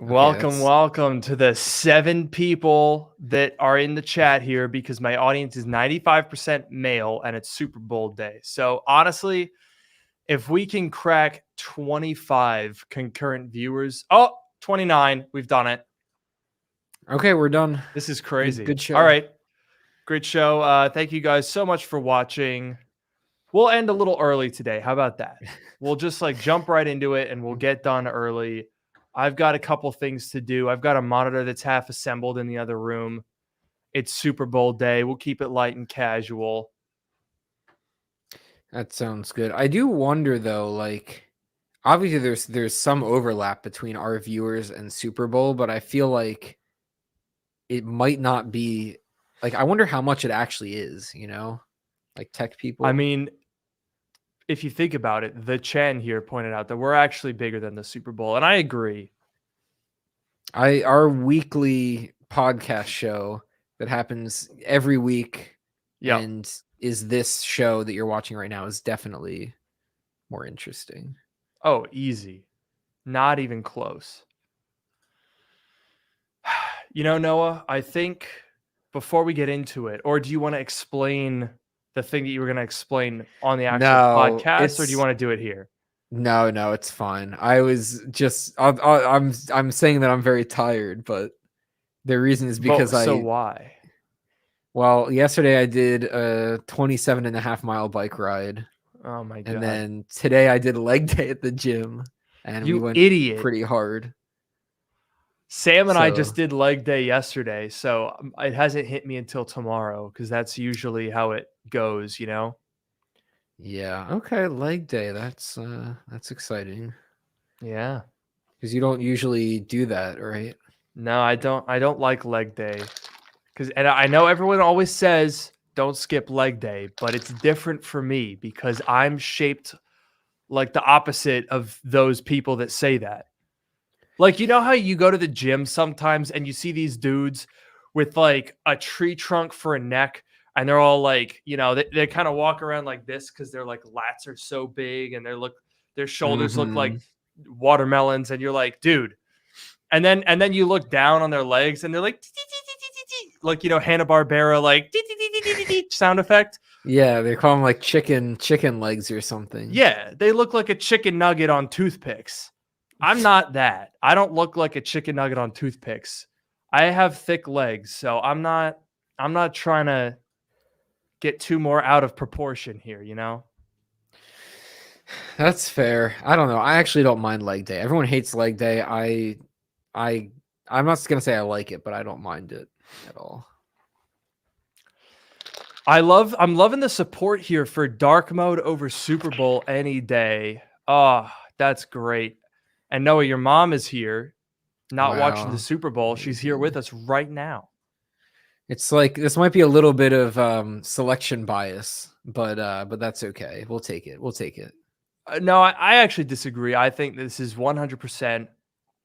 Welcome to the 7 people that are in the chat here because my audience is 95% male and it's Super Bowl day. So honestly, if we can crack 25 concurrent viewers, 29, we've done it. Okay, we're done. This is crazy. Good show. All right. Great show. Thank you guys so much for watching. We'll end a little early today. How about that? We'll just jump right into it and we'll get done early. I've got a couple things to do. I've got a monitor that's half assembled in the other room. It's Super Bowl day. We'll keep it light and casual. That sounds good. I do wonder though, obviously there's some overlap between our viewers and Super Bowl, but I feel like it might not be I wonder how much it actually is, tech people. I mean, if you think about it, the Chen here pointed out that we're actually bigger than the Super Bowl, and I agree. Our weekly podcast show that happens every week and is this show that you're watching right now is definitely more interesting. Oh, easy. Not even close. Noah, I think before we get into it, or do you want to explain the thing that you were going to explain on the actual podcast, or do you want to do it here? No, it's fine. I was just, I'm saying that I'm very tired, but the reason is because So why? Well, yesterday I did a 27.5 mile bike ride. Oh my God. And then today I did leg day at the gym and we went pretty hard. Sam and I just did leg day yesterday, so it hasn't hit me until tomorrow because that's usually how it goes, Yeah. Okay. Leg day. That's exciting. Yeah. Because you don't usually do that, right? No, I don't like leg day. And I know everyone always says don't skip leg day, but it's different for me because I'm shaped like the opposite of those people that say that. How you go to the gym sometimes and you see these dudes with a tree trunk for a neck and they're all they kind of walk around like this because their lats are so big and their shoulders look like watermelons and you're like, dude. And then you look down on their legs and they're Hanna-Barbera sound effect. Yeah, they call them chicken legs or something. Yeah, they look like a chicken nugget on toothpicks. I'm not that. I don't look like a chicken nugget on toothpicks. I have thick legs, so I'm not trying to get too more out of proportion here, That's fair. I don't know. I actually don't mind leg day. Everyone hates leg day. I'm not gonna say I like it, but I don't mind it at all. I'm loving the support here for Drk Mode over Super Bowl any day. Oh, that's great. And Noah, your mom is here, not watching the Super Bowl. She's here with us right now. It's this might be a little bit of selection bias, but that's okay. We'll take it. No, I actually disagree. I think this is 100%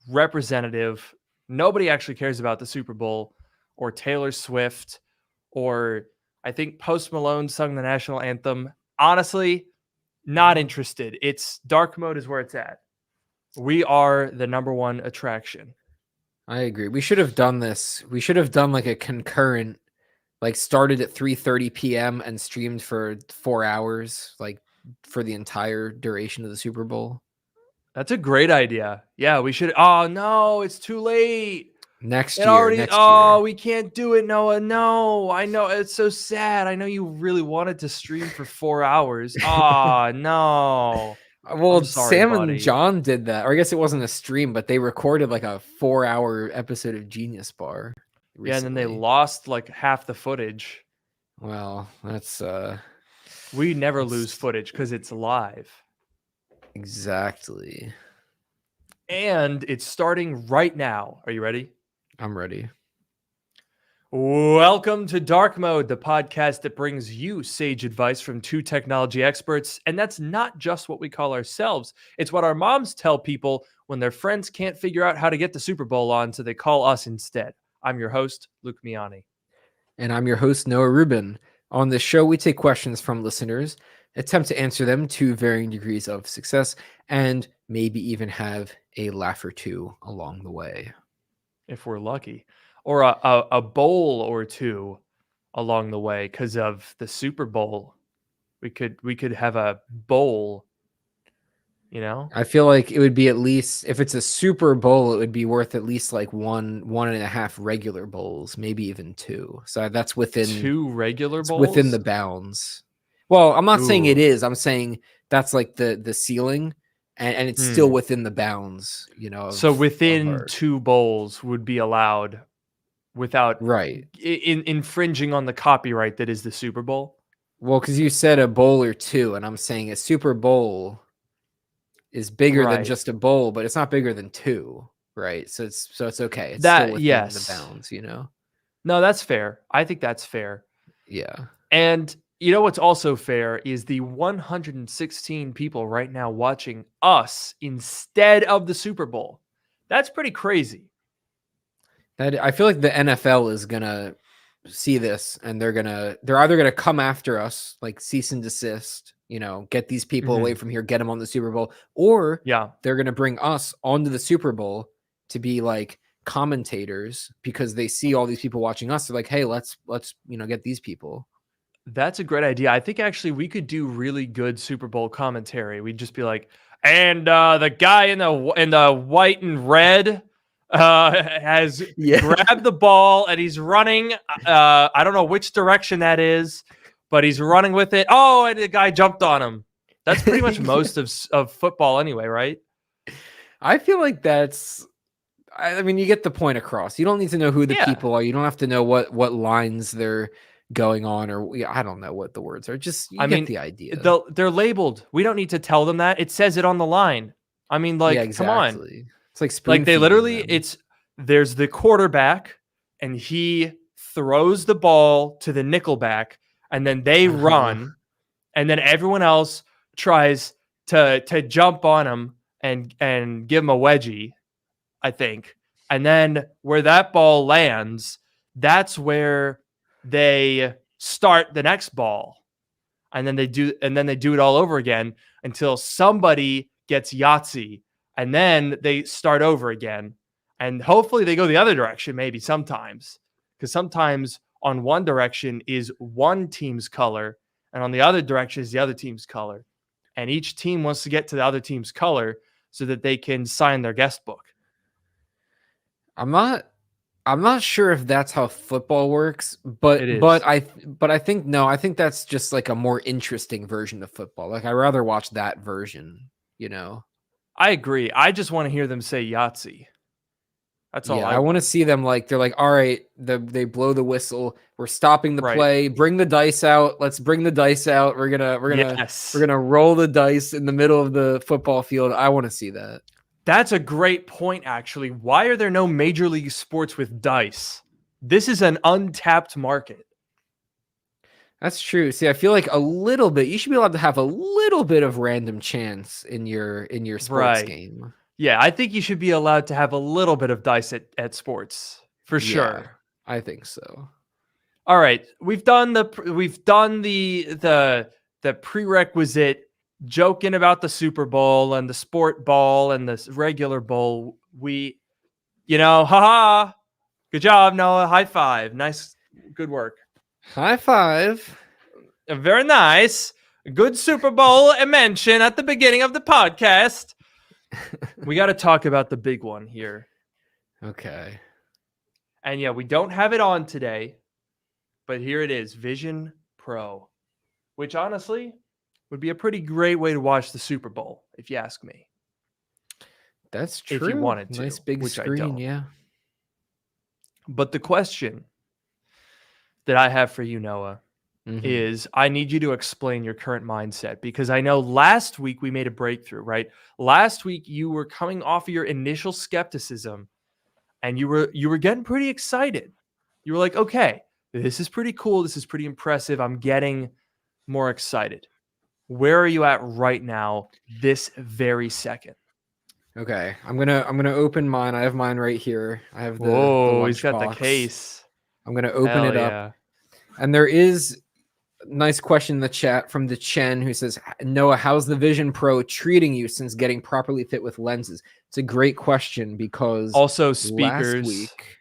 representative. Nobody actually cares about the Super Bowl or Taylor Swift or I think Post Malone sung the national anthem. Honestly, not interested. Drk Mode is where it's at. We are the number one attraction. I agree. We should have done this. We should have done a concurrent, started at 3:30 p.m. and streamed for 4 hours, for the entire duration of the Super Bowl. That's a great idea. Yeah, we should. Oh no, it's too late. Next year. We can't do it, Noah. No, I know it's so sad. I know you really wanted to stream for 4 hours. Oh no. Well, Sam and John did that, or I guess it wasn't a stream, but they recorded a 4-hour episode of Genius Bar recently. Yeah, and then they lost half the footage. Well, that's we never lose footage because it's live. Exactly. And it's starting right now. Are you ready? I'm ready. Welcome to Drk Mode, the podcast that brings you sage advice from 2 technology experts. And that's not just what we call ourselves. It's what our moms tell people when their friends can't figure out how to get the Super Bowl on, so they call us instead. I'm your host, Luke Miani. And I'm your host, Noah Rubin. On this show, we take questions from listeners, attempt to answer them to varying degrees of success, and maybe even have a laugh or two along the way. if we're lucky, or a bowl or two along the way because of the Super Bowl. We could have a bowl, you know? I feel like it would be at least, if it's a Super Bowl, it would be worth at least like one and a half regular bowls, maybe even two. So that's within Two regular it's within bowls? the bounds. Well, I'm not saying it Ooh. is. I'm saying that's like the ceiling, and it's still within the bounds, you know. So within our, two bowls would be allowed without right. infringing on the copyright that is the Super Bowl. Well, because you said a bowl or two, and I'm saying a Super Bowl is bigger than Right. just a bowl, but it's not bigger than two, right? So it's okay. It's That still within yes. the bounds, you know. No, that's fair. I think that's fair. Yeah. And you know what's also fair is the 116 people right now watching us instead of the Super Bowl. That's pretty crazy. That I feel like the NFL is gonna see this, and they're either gonna come after us, like cease and desist, you know, get these people away from here, get them on the Super Bowl, or Yeah. they're gonna bring us onto the Super Bowl to be like commentators because they see all these people watching us. They're like, hey, let's get these people. That's a great idea. I think actually we could do really good Super Bowl commentary. We'd just be like, and the guy in the white and red has grabbed the ball and he's running. I don't know which direction that is, but he's running with it. Oh, and the guy jumped on him. That's pretty much most of football anyway, right? I feel like I mean, you get the point across. You don't need to know who the people are. You don't have to know what lines they're going on, or I don't know what the words are. Just get the idea. They're labeled. We don't need to tell them that. It says it on the line. I mean, like, exactly. Come on. It's like Like they literally, them. There's the quarterback and he throws the ball to the nickelback and then they run and then everyone else tries to jump on him and give him a wedgie, I think. And then where that ball lands, that's where they start the next ball. And then they do it all over again until somebody gets Yahtzee. And then they start over again. And hopefully they go the other direction, maybe sometimes. Because sometimes on one direction is one team's color, and on the other direction is the other team's color. And each team wants to get to the other team's color so that they can sign their guest book. I'm not sure if that's how football works, but I think that's just like a more interesting version of football. Like I'd rather watch that version, you know. I agree. I just want to hear them say Yahtzee. That's all. I want to see them like they're like, all right, they blow the whistle. We're stopping the play. Bring the dice out. Let's bring the dice out. We're gonna roll the dice in the middle of the football field. I want to see that. That's a great point, actually. Why are there no major league sports with dice? This is an untapped market. That's true. See, I feel like a little bit. You should be allowed to have a little bit of random chance in your sports game. Yeah, I think you should be allowed to have a little bit of dice at sports for sure. I think so. All right, we've done the prerequisite joking about the Super Bowl and the sport ball and the regular bowl. Haha. Good job, Noah. High five. Nice, good work. High five. Very nice. Good Super Bowl mention at the beginning of the podcast. We got to talk about the big one here. Okay. And yeah, we don't have it on today, but here it is, Vision Pro, which honestly would be a pretty great way to watch the Super Bowl, if you ask me. That's true. If you wanted to. Nice big screen, yeah. But the question that I have for you, Noah, is I need you to explain your current mindset, because I know last week we made a breakthrough, right? Last week you were coming off of your initial skepticism and you were getting pretty excited. You were like, okay, this is pretty cool. This is pretty impressive. I'm getting more excited. Where are you at right now, this very second? Okay, I'm gonna open mine. I have mine right here. I have the he's got box. the case. I'm gonna open it up, and there is nice question in the chat from the Chen, who says, Noah, how's the Vision Pro treating you since getting properly fit with lenses? It's a great question because Also last speakers. week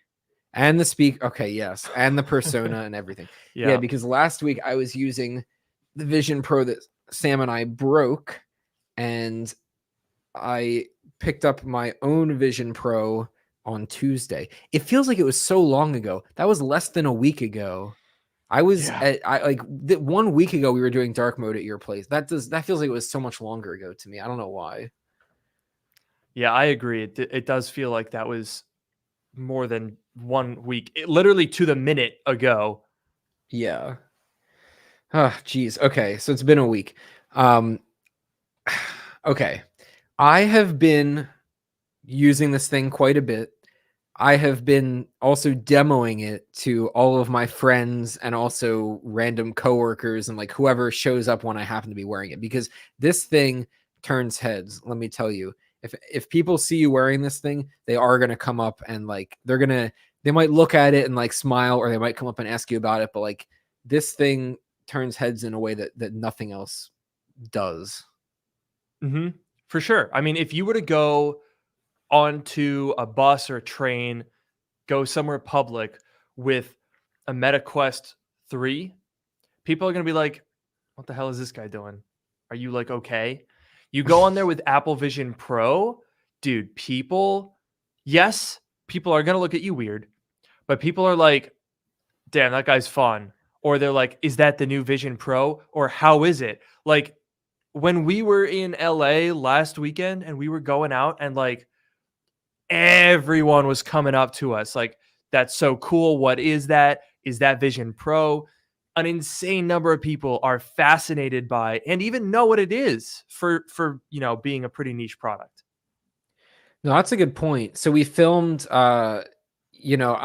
and okay, yes, and the Persona and everything. Yeah, because last week I was using the Vision Pro that Sam and I broke, and I picked up my own Vision Pro on Tuesday. It feels like it was so long ago. That was less than a week ago. I was at 1 week ago we were doing dark mode at your place. That feels like it was so much longer ago to me. I don't know why. Yeah, I agree. It does feel like that was more than 1 week. Literally to the minute ago. Yeah. Oh, geez. Okay, so it's been a week. Okay. I have been using this thing quite a bit. I have been also demoing it to all of my friends and also random coworkers and like whoever shows up when I happen to be wearing it, because this thing turns heads. Let me tell you, if people see you wearing this thing, they are going to come up and like, they might look at it and like smile, or they might come up and ask you about it. But like this thing turns heads in a way that nothing else does. Mm-hmm. For sure. I mean, if you were to go onto a bus or a train, go somewhere public with a MetaQuest 3, people are going to be like, what the hell is this guy doing? Are you like, okay? You go on there with Apple Vision Pro, dude, people are going to look at you weird, but people are like, damn, that guy's fun. Or they're like, is that the new Vision Pro? Or how is it? Like when we were in LA last weekend and we were going out and like everyone was coming up to us like, that's so cool. What is that? Is that Vision Pro? An insane number of people are fascinated by and even know what it is for being a pretty niche product. No, that's a good point. So we filmed I'm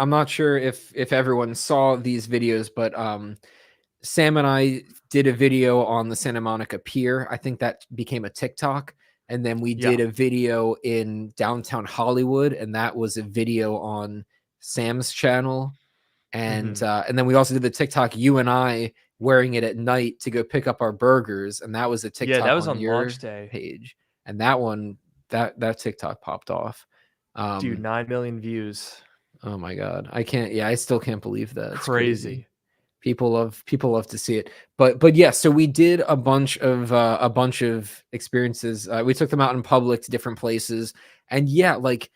not sure if everyone saw these videos, but Sam and I did a video on the Santa Monica Pier. I think that became a TikTok. And then we did a video in downtown Hollywood, and that was a video on Sam's channel. And then we also did the TikTok, you and I wearing it at night to go pick up our burgers. And that was a TikTok that was on your launch day page. And that one, that TikTok popped off. Dude, 9 million views. Oh my God. I still can't believe that. It's crazy. People love to see it. But yeah, so we did a bunch of experiences. We took them out in public to different places. And yeah, like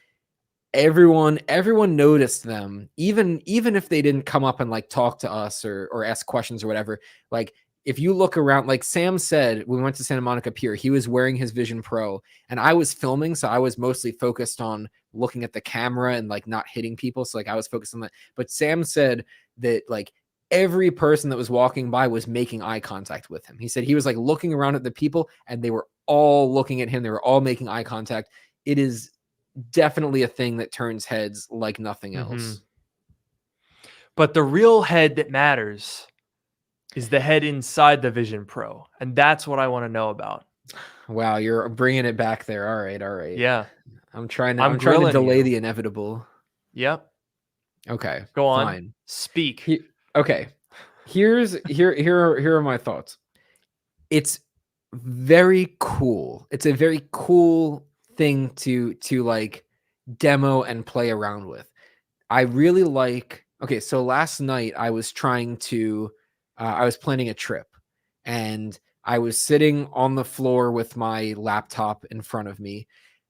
everyone noticed them, even if they didn't come up and like talk to us or ask questions or whatever. Like if you look around, like Sam said, when we went to Santa Monica Pier, he was wearing his Vision Pro and I was filming. So I was mostly focused on looking at the camera and like not hitting people. So like I was focused on that. But Sam said that like every person that was walking by was making eye contact with him. He said he was like looking around at the people and they were all looking at him. They were all making eye contact. It is definitely a thing that turns heads like nothing else. But the real head that matters is the head inside the Vision Pro. And that's what I want to know about. Wow, you're bringing it back there. All right. Yeah. I'm trying to delay the inevitable. Yep. Okay. Go on. Fine. Speak. Okay. Here are my thoughts. It's very cool. It's a very cool thing to like demo and play around with. I really like. Okay, so last night I was trying to I was planning a trip and I was sitting on the floor with my laptop in front of me.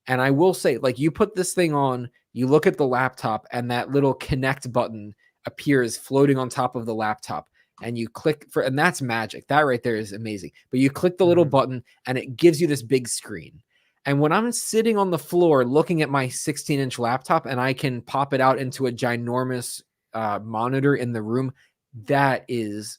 And I will say, like, you put this thing on, you look at the laptop and that little connect button appears floating on top of the laptop and you click for, and that's magic. That right there is amazing. But you click the little button and it gives you this big screen. And when I'm sitting on the floor looking at my 16-inch laptop and I can pop it out into a ginormous monitor in the room, that is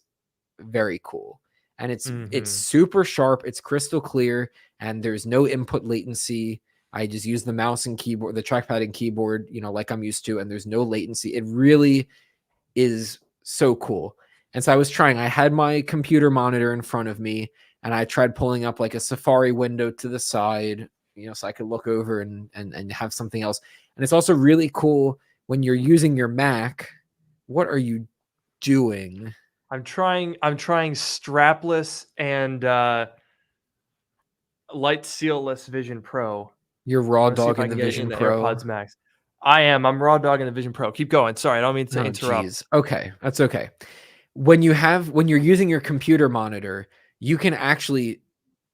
very cool. And it's super sharp, it's crystal clear, and there's no input latency. I just use the mouse and keyboard, the trackpad and keyboard, like I'm used to, and there's no latency. It really is so cool. And so I had my computer monitor in front of me and I tried pulling up like a Safari window to the side, so I could look over and have something else. And it's also really cool when you're using your Mac. What are you doing? I'm trying strapless and light seal-less Vision Pro. You're I raw want to see if dog I in can the get it in Vision the Pro. AirPods Max. I'm raw dog in the Vision Pro. Keep going. Sorry, I don't mean to Oh, interrupt. geez. Okay, that's okay. When you're using your computer monitor, you can actually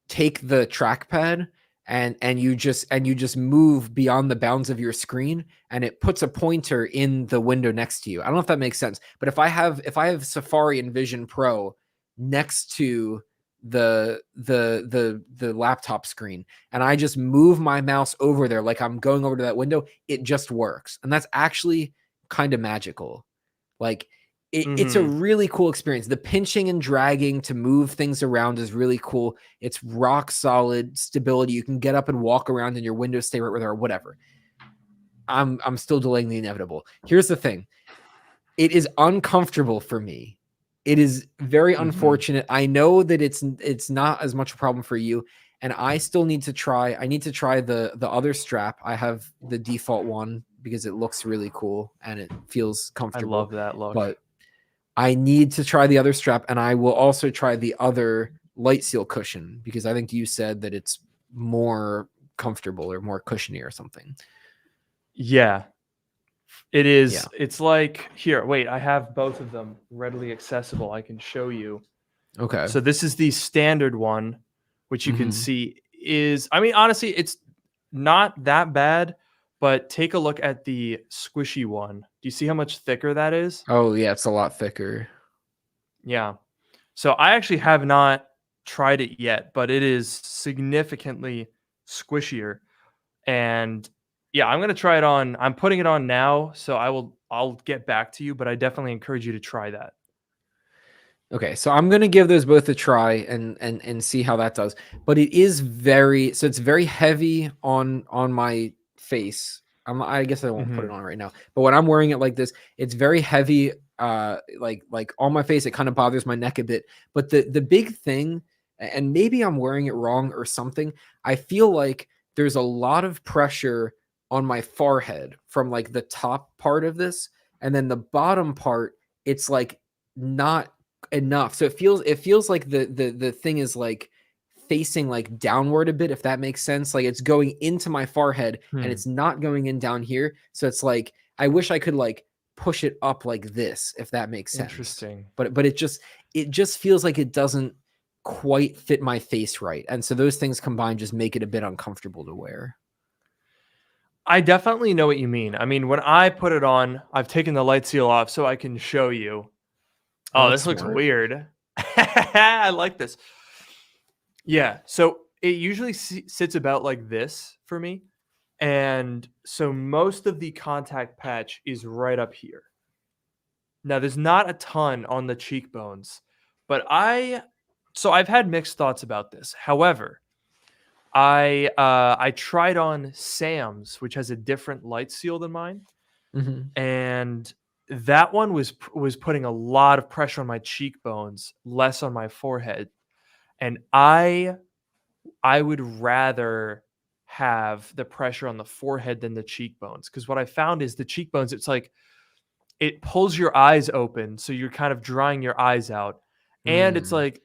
take the trackpad and you just move beyond the bounds of your screen, and it puts a pointer in the window next to you. I don't know if that makes sense, but if I have Safari and Vision Pro next to the laptop screen, and I just move my mouse over there like I'm going over to that window, it just works. And that's actually kind of magical. Like it's a really cool experience. The pinching and dragging to move things around is really cool. It's rock solid stability. You can get up and walk around and your windows stay right where they are, whatever. I'm still delaying the inevitable. Here's the thing. It is uncomfortable for me. It is very unfortunate. I know that it's not as much a problem for you, and I still need to try. I need to try the other strap. I have the default one because it looks really cool and it feels comfortable. I love that look. But I need to try the other strap, and I will also try the other light seal cushion because I think you said that it's more comfortable or more cushiony or something. Yeah, it is. Yeah. It's like, here, wait, I have both of them readily accessible. I can show you. Okay. So this is the standard one, which you can see is, I mean, honestly, it's not that bad, but take a look at the squishy one. Do you see how much thicker that is? Oh, yeah, it's a lot thicker. Yeah. So I actually have not tried it yet, but it is significantly squishier. And yeah, I'm going to try it on. I'm putting it on now, so I'll get back to you, but I definitely encourage you to try that. Okay, so I'm gonna give those both a try and see how that does. But it is it's very heavy on my face. I guess I won't put it on right now. But when I'm wearing it like this, it's very heavy. Like on my face, it kind of bothers my neck a bit. But the big thing, and maybe I'm wearing it wrong or something, I feel like there's a lot of pressure on my forehead from like the top part of this, and then the bottom part, it's like not enough. So it feels like the thing is like facing like downward a bit, if that makes sense. Like it's going into my forehead and it's not going in down here. So it's like I wish I could like push it up like this, if that makes sense. Interesting. But it just feels like it doesn't quite fit my face right. And so those things combined just make it a bit uncomfortable to wear. I definitely know what you mean. I mean, when I put it on, I've taken the light seal off so I can show you. Oh, this looks weird. I like this. Yeah. So it usually sits about like this for me. And so most of the contact patch is right up here. Now, there's not a ton on the cheekbones, but I've had mixed thoughts about this. However, I tried on Sam's, which has a different light seal than mine, and that one was putting a lot of pressure on my cheekbones, less on my forehead, and I would rather have the pressure on the forehead than the cheekbones, because what I found is the cheekbones, it's like it pulls your eyes open, so you're kind of drying your eyes out, and it's like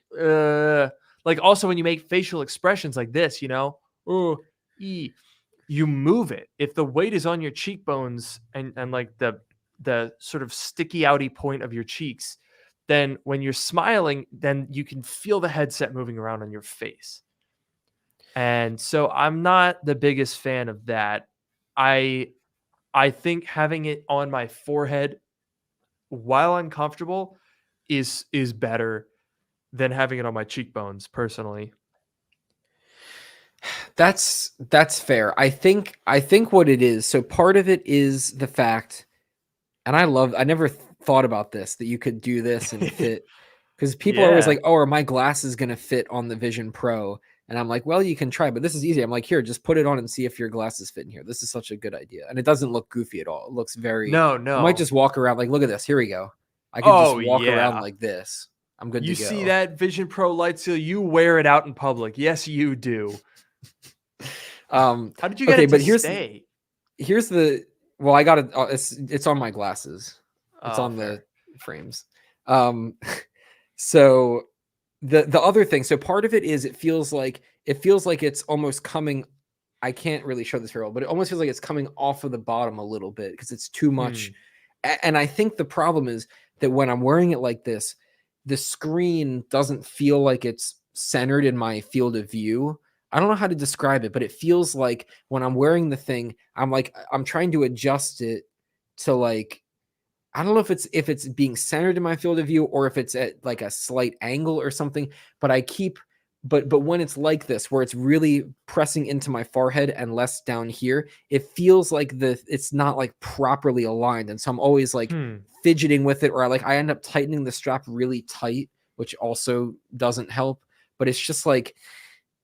also when you make facial expressions like this, you move it. If the weight is on your cheekbones and like the sort of sticky outy point of your cheeks, then when you're smiling, then you can feel the headset moving around on your face. And so I'm not the biggest fan of that. I think having it on my forehead while uncomfortable is better than having it on my cheekbones, personally. That's fair. I think what it is, so part of it is the fact, and I never thought about this, that you could do this and fit, because people are always like, oh, are my glasses going to fit on the Vision Pro? And I'm like, well, you can try, but this is easy. I'm like, here, just put it on and see if your glasses fit in here. This is such a good idea. And it doesn't look goofy at all. It looks very, no. I might just walk around like, look at this. Here we go. I can just walk around like this. I'm good to go. You see that Vision Pro light seal? You wear it out in public. Yes, you do. How did you get it to stay? Here's the, well, I got it. It's on my glasses. It's on fair. the frames. So the other thing, so part of it is it feels like it's almost coming. I can't really show this very well, but it almost feels like it's coming off of the bottom a little bit because it's too much. And I think the problem is that when I'm wearing it like this, the screen doesn't feel like it's centered in my field of view. I don't know how to describe it, but it feels like when I'm wearing the thing, I'm trying to adjust it to like, I don't know if it's being centered in my field of view or if it's at like a slight angle or something, but I keep but when it's like this where it's really pressing into my forehead and less down here, it feels like it's not like properly aligned, and so I'm always like fidgeting with it, or I end up tightening the strap really tight, which also doesn't help. But it's just like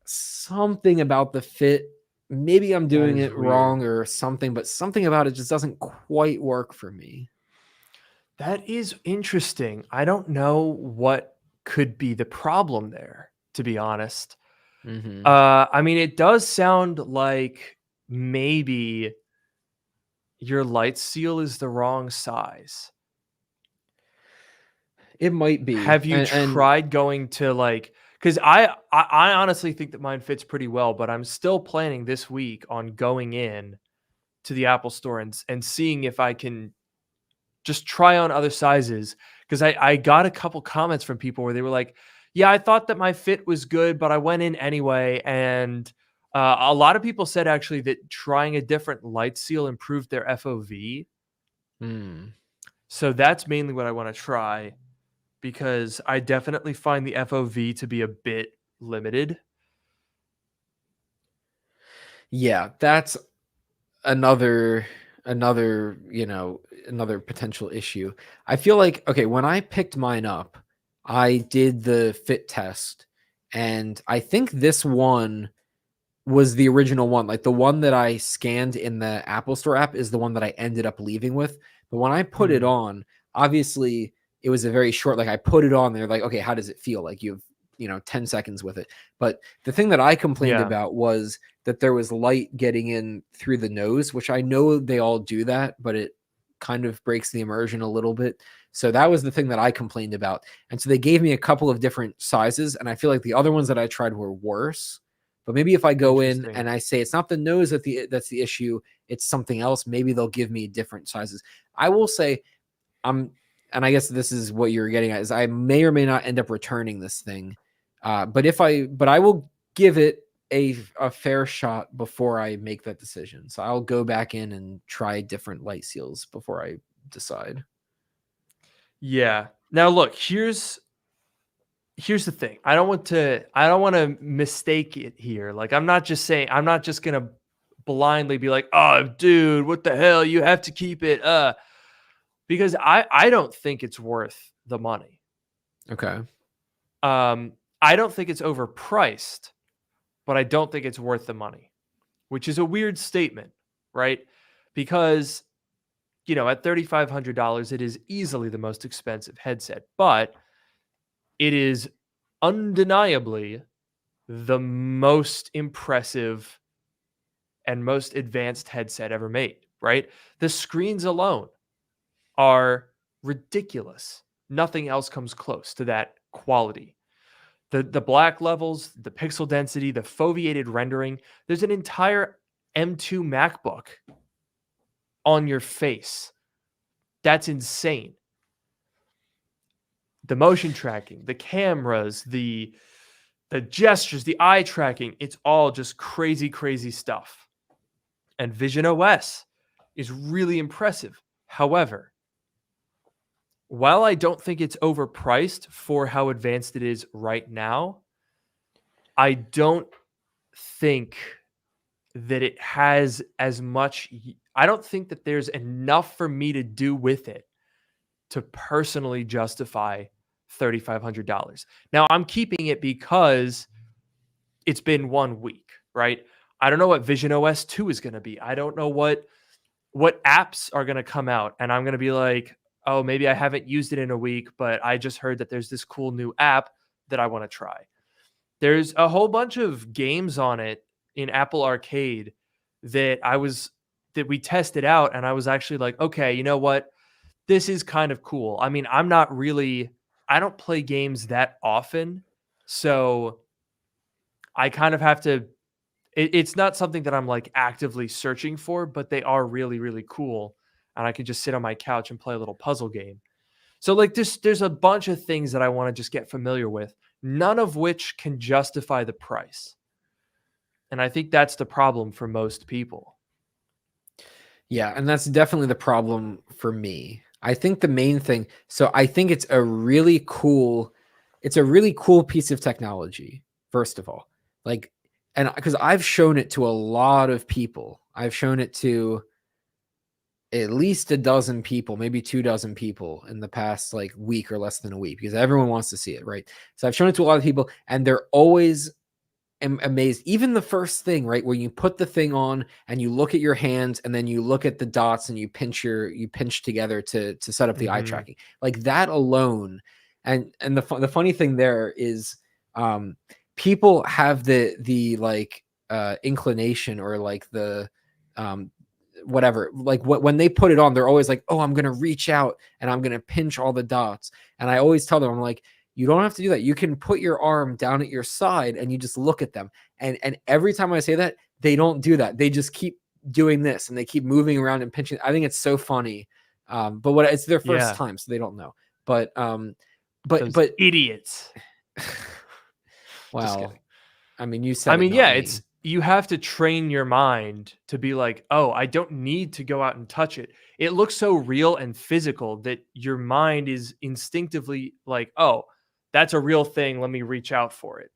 something about the fit. Maybe I'm doing it wrong or something, but something about it just doesn't quite work for me. That is interesting. I don't know what could be the problem there, to be honest. I mean, it does sound like maybe your light seal is the wrong size. It might be. Have you tried going to like, because I honestly think that mine fits pretty well, but I'm still planning this week on going in to the Apple store and seeing if I can just try on other sizes. Because I got a couple comments from people where they were like, yeah, I thought that my fit was good, but I went in anyway. And a lot of people said actually that trying a different light seal improved their FOV. So that's mainly what I want to try, because I definitely find the FOV to be a bit limited. Yeah, that's another potential issue. I feel like, okay, when I picked mine up, I did the fit test, and I think this one was the original one. Like the one that I scanned in the Apple Store app is the one that I ended up leaving with. But when I put it on, obviously it was a very short, like I put it on, they're like, okay, how does it feel? Like you have 10 seconds with it. But the thing that I complained about was that there was light getting in through the nose, which I know they all do that, but it kind of breaks the immersion a little bit. So that was the thing that I complained about. And so they gave me a couple of different sizes, and I feel like the other ones that I tried were worse. But maybe if I go in and I say it's not the nose that's the issue, it's something else, maybe they'll give me different sizes. I will say and I guess this is what you're getting at, is I may or may not end up returning this thing. But I will give it a fair shot before I make that decision. So I'll go back in and try different light seals before I decide. Yeah. Now look, here's the thing. I don't want to mistake it here. Like I'm not just going to blindly be like, "Oh, dude, what the hell? You have to keep it." Because I don't think it's worth the money. Okay. I don't think it's overpriced, but I don't think it's worth the money, which is a weird statement, right? Because at $3,500, it is easily the most expensive headset, but it is undeniably the most impressive and most advanced headset ever made, right? The screens alone are ridiculous. Nothing else comes close to that quality. The black levels, the pixel density, the foveated rendering. There's an entire M2 MacBook on your face. That's insane. The motion tracking, the cameras, the gestures, the eye tracking, it's all just crazy, crazy stuff. And Vision OS is really impressive. However, while I don't think it's overpriced for how advanced it is right now, I don't think that it has as much. I don't think that there's enough for me to do with it to personally justify $3,500. Now, I'm keeping it because it's been 1 week, right? I don't know what Vision OS 2 is going to be. I don't know what apps are going to come out, and I'm going to be like, oh, maybe I haven't used it in a week, but I just heard that there's this cool new app that I want to try. There's a whole bunch of games on it in Apple Arcade that we tested out, and I was actually like, okay, you know what? This is kind of cool. I mean, I I don't play games that often, so I kind of have to. It's not something that I'm like actively searching for, but they are really, really cool, and I can just sit on my couch and play a little puzzle game. So like there's a bunch of things that I want to just get familiar with, none of which can justify the price. And I think that's the problem for most people. Yeah, and that's definitely the problem for me. I think the main thing, so I think it's a really cool piece of technology, first of all. Like, and because I've shown it to a lot of people. I've shown it to at least a dozen people, maybe 2 dozen people in the past like week or less than a week, because everyone wants to see it, right? So I've shown it to a lot of people, and they're always amazed. Even the first thing, right, where you put the thing on and you look at your hands and then you look at the dots and you pinch together to set up the eye tracking, like that alone. And the funny thing there is, people have the like inclination, or like the whatever, like when they put it on, they're always like, oh, I'm gonna reach out and I'm gonna pinch all the dots. And I always tell them, I'm like, you don't have to do that. You can put your arm down at your side and you just look at them. And every time I say that, they don't do that. They just keep doing this and they keep moving around and pinching. I think it's so funny. But it's their first time, so they don't know. But Those idiots. Wow. I mean, you said. It's you have to train your mind to be like, oh, I don't need to go out and touch it. It looks so real and physical that your mind is instinctively like, oh, that's a real thing. Let me reach out for it.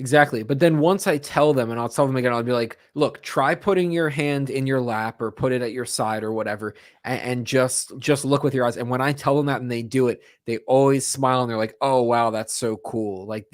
Exactly. But then once I tell them, and I'll tell them again, I'll be like, look, try putting your hand in your lap or put it at your side or whatever, and just look with your eyes. And when I tell them that and they do it, they always smile and they're like, oh, wow, that's so cool. Like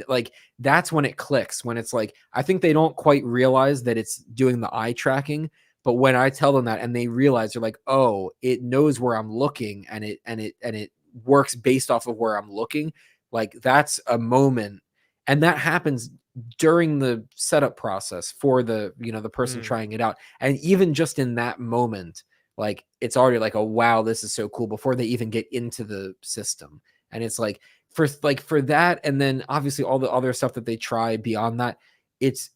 that's when it clicks, when it's like, I think they don't quite realize that it's doing the eye tracking. But when I tell them that and they realize, they're like, oh, it knows where I'm looking, and it works based off of where I'm looking. Like that's a moment. And that happens during the setup process for the person trying it out. And even just in that moment, like it's already like, oh, wow, this is so cool, before they even get into the system. And it's like for that. And then obviously all the other stuff that they try beyond that, it's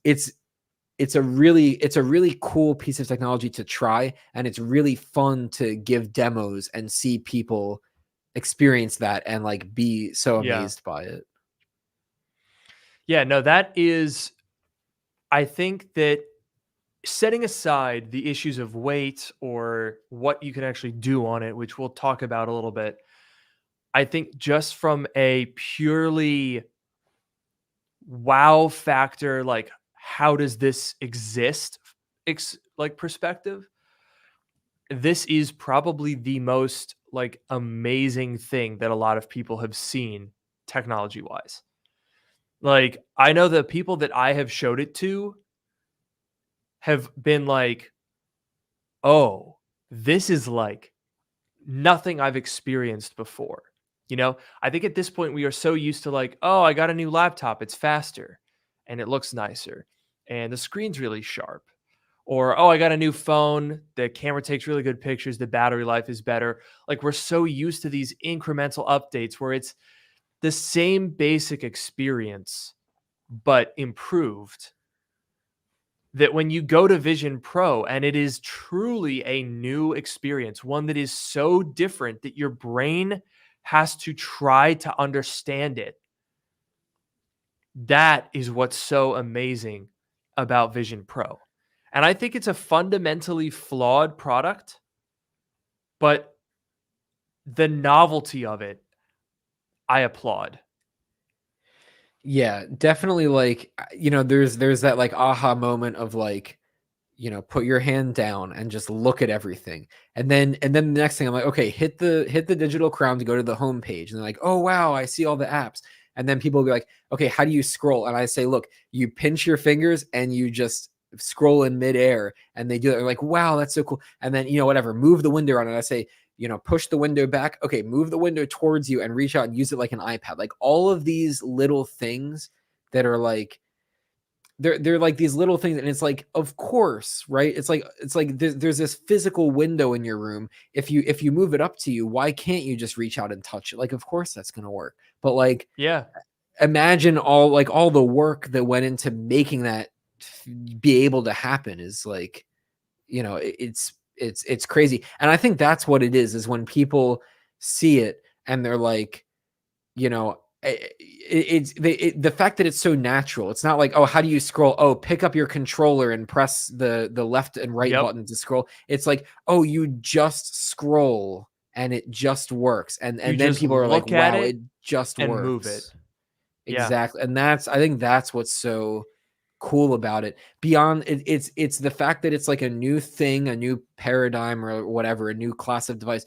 a really cool piece of technology to try. And it's really fun to give demos and see people experience that and like be so amazed by it. Yeah, no, that is, I think that setting aside the issues of weight or what you can actually do on it, which we'll talk about a little bit, I think just from a purely wow factor, like how does this exist, like perspective, this is probably the most like amazing thing that a lot of people have seen technology wise. Like, I know the people that I have showed it to have been like, oh, this is like nothing I've experienced before. I think at this point we are so used to like, oh, I got a new laptop. It's faster and it looks nicer and the screen's really sharp. Or, oh, I got a new phone. The camera takes really good pictures. The battery life is better. Like, we're so used to these incremental updates where it's the same basic experience but improved, that when you go to Vision Pro and it is truly a new experience, one that is so different that your brain has to try to understand it. That is what's so amazing about Vision Pro. And I think it's a fundamentally flawed product, but the novelty of it, I applaud. Yeah, definitely. Like, there's that like aha moment of like, put your hand down and just look at everything. And then the next thing I'm like, okay, hit the digital crown to go to the home page. And they're like, oh, wow, I see all the apps. And then people will be like, okay, how do you scroll? And I say, look, you pinch your fingers and you just scroll in midair. And they do it. They're like, wow, that's so cool. And then, whatever, move the window around. And I say, push the window back. Okay, move the window towards you and reach out and use it like an iPad. Like all of these little things that are like, they're like these little things, and it's like, of course, right? It's like there's this physical window in your room. If you move it up to you, why can't you just reach out and touch it? Like, of course that's gonna work. But like, Yeah. imagine all the work that went into making that be able to happen is like, it's crazy. And I think that's what it is when people see it and they're like, the fact that it's so natural. It's not like, oh, how do you scroll? Oh, pick up your controller and press the left and right Yep. button to scroll. It's like, oh, you just scroll and it just works. And You then just people are like, look at wow, it it just and works. move it. Yeah. Exactly. And I think that's what's so cool about it. Beyond it's the fact that it's like a new thing, a new paradigm or whatever, a new class of device.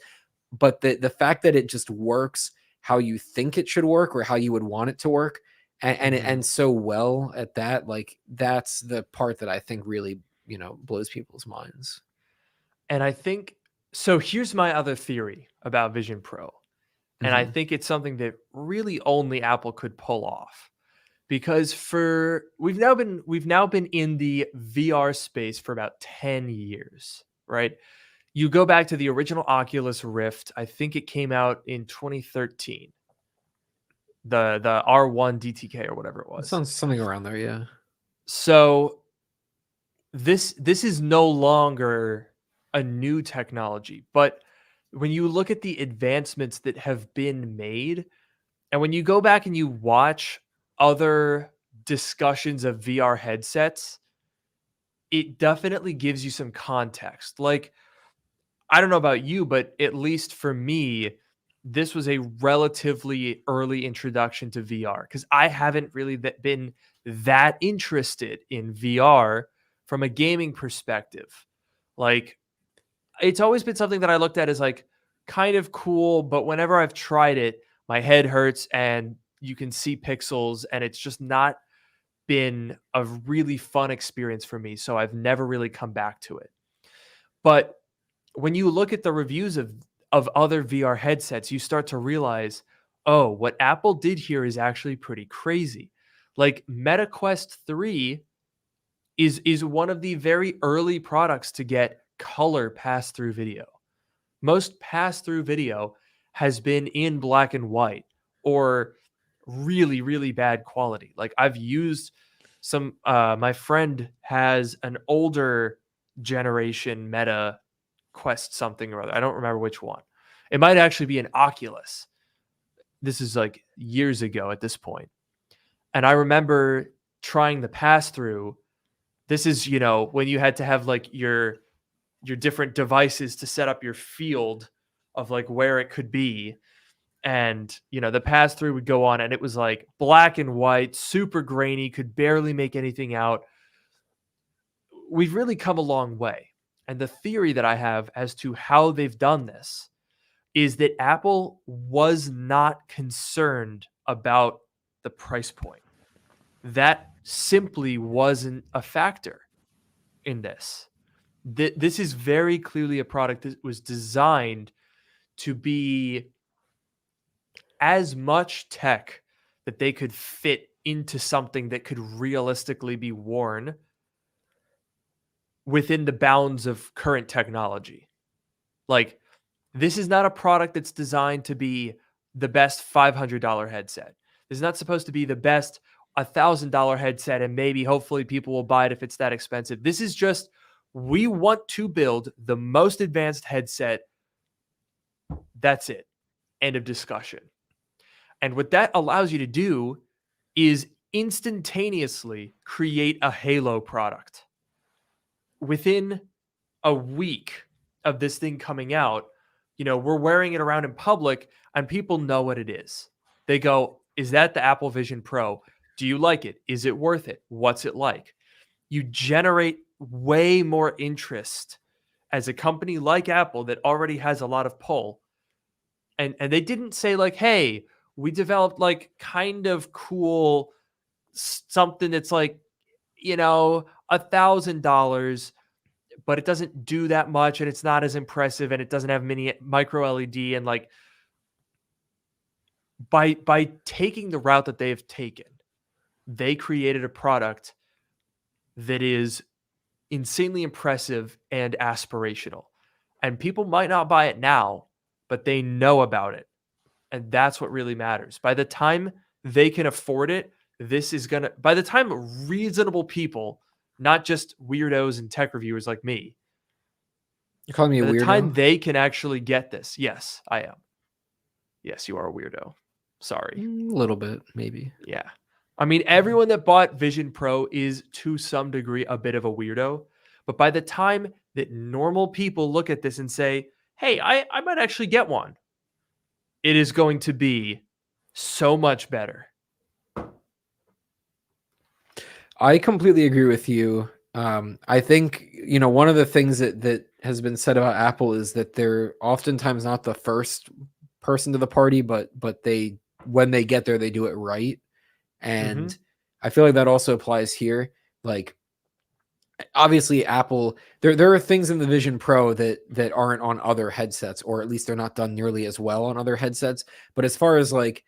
But the fact that it just works how you think it should work or how you would want it to work, and so well at that, like, that's the part that I think really, blows people's minds. And I think so. Here's my other theory about Vision Pro. And I Mhm. think it's something that really only Apple could pull off. Because we've now been in the VR space for about 10 years, right? You go back to the original Oculus Rift, I think it came out in 2013. The R1 DTK or whatever it It was. sounds something around there, yeah. So this is no longer a new technology, but when you look at the advancements that have been made, and when you go back and you watch other discussions of VR headsets, it definitely gives you some context. Like, I don't know about you, but at least for me, this was a relatively early introduction to VR because I haven't really been that interested in VR from a gaming perspective. Like, it's always been something that I looked at as like kind of cool, but whenever I've tried it, my head hurts and you can see pixels, and it's just not been a really fun experience for me. So I've never really come back to it. But when you look at the reviews of other VR headsets, you start to realize, oh, what Apple did here is actually pretty crazy. Like Meta Quest 3 is one of the very early products to get color pass-through video. Most pass-through video has been in black and white or really, really bad quality. Like I've used some my friend has an older generation Meta Quest something or other. I don't remember which one. It might actually be an Oculus. This is like years ago at this point. And I remember trying the pass through. This is, when you had to have like your different devices to set up your field of like where it could be. And, the pass through would go on and it was like black and white, super grainy, could barely make anything out. We've really come a long way. And the theory that I have as to how they've done this is that Apple was not concerned about the price point. That simply wasn't a factor in this. This is very clearly a product that was designed to be as much tech that they could fit into something that could realistically be worn within the bounds of current technology. Like, this is not a product that's designed to be the best $500 headset. This is not supposed to be the best $1,000 headset, and maybe hopefully people will buy it if it's that expensive. This is just, we want to build the most advanced headset. That's it. End of discussion. And what that allows you to do is instantaneously create a Halo product. Within a week of this thing coming out, we're wearing it around in public and people know what it is. They go, is that the Apple Vision Pro? Do you like it? Is it worth it? What's it like? You generate way more interest as a company like Apple that already has a lot of pull. And they didn't say like, hey, we developed like kind of cool something that's like, $1,000, but it doesn't do that much and it's not as impressive and it doesn't have mini micro LED. And like by taking the route that they've taken, they created a product that is insanely impressive and aspirational. And people might not buy it now, but they know about it. And that's what really matters. By the time they can afford it, by the time reasonable people, not just weirdos and tech reviewers like me, You're calling me a by the time weirdo? they can actually get this, yes, I am. Yes, you are a weirdo. Sorry. A little bit, maybe. Yeah. I mean, everyone that bought Vision Pro is to some degree a bit of a weirdo. But by the time that normal people look at this and say, hey, I might actually get one, it is going to be so much better. I completely agree with you. I think, one of the things that has been said about Apple is that they're oftentimes not the first person to the party, but when they get there, they do it right. And I feel like that also applies here. Like, obviously Apple, there are things in the Vision Pro that aren't on other headsets, or at least they're not done nearly as well on other headsets. But as far as like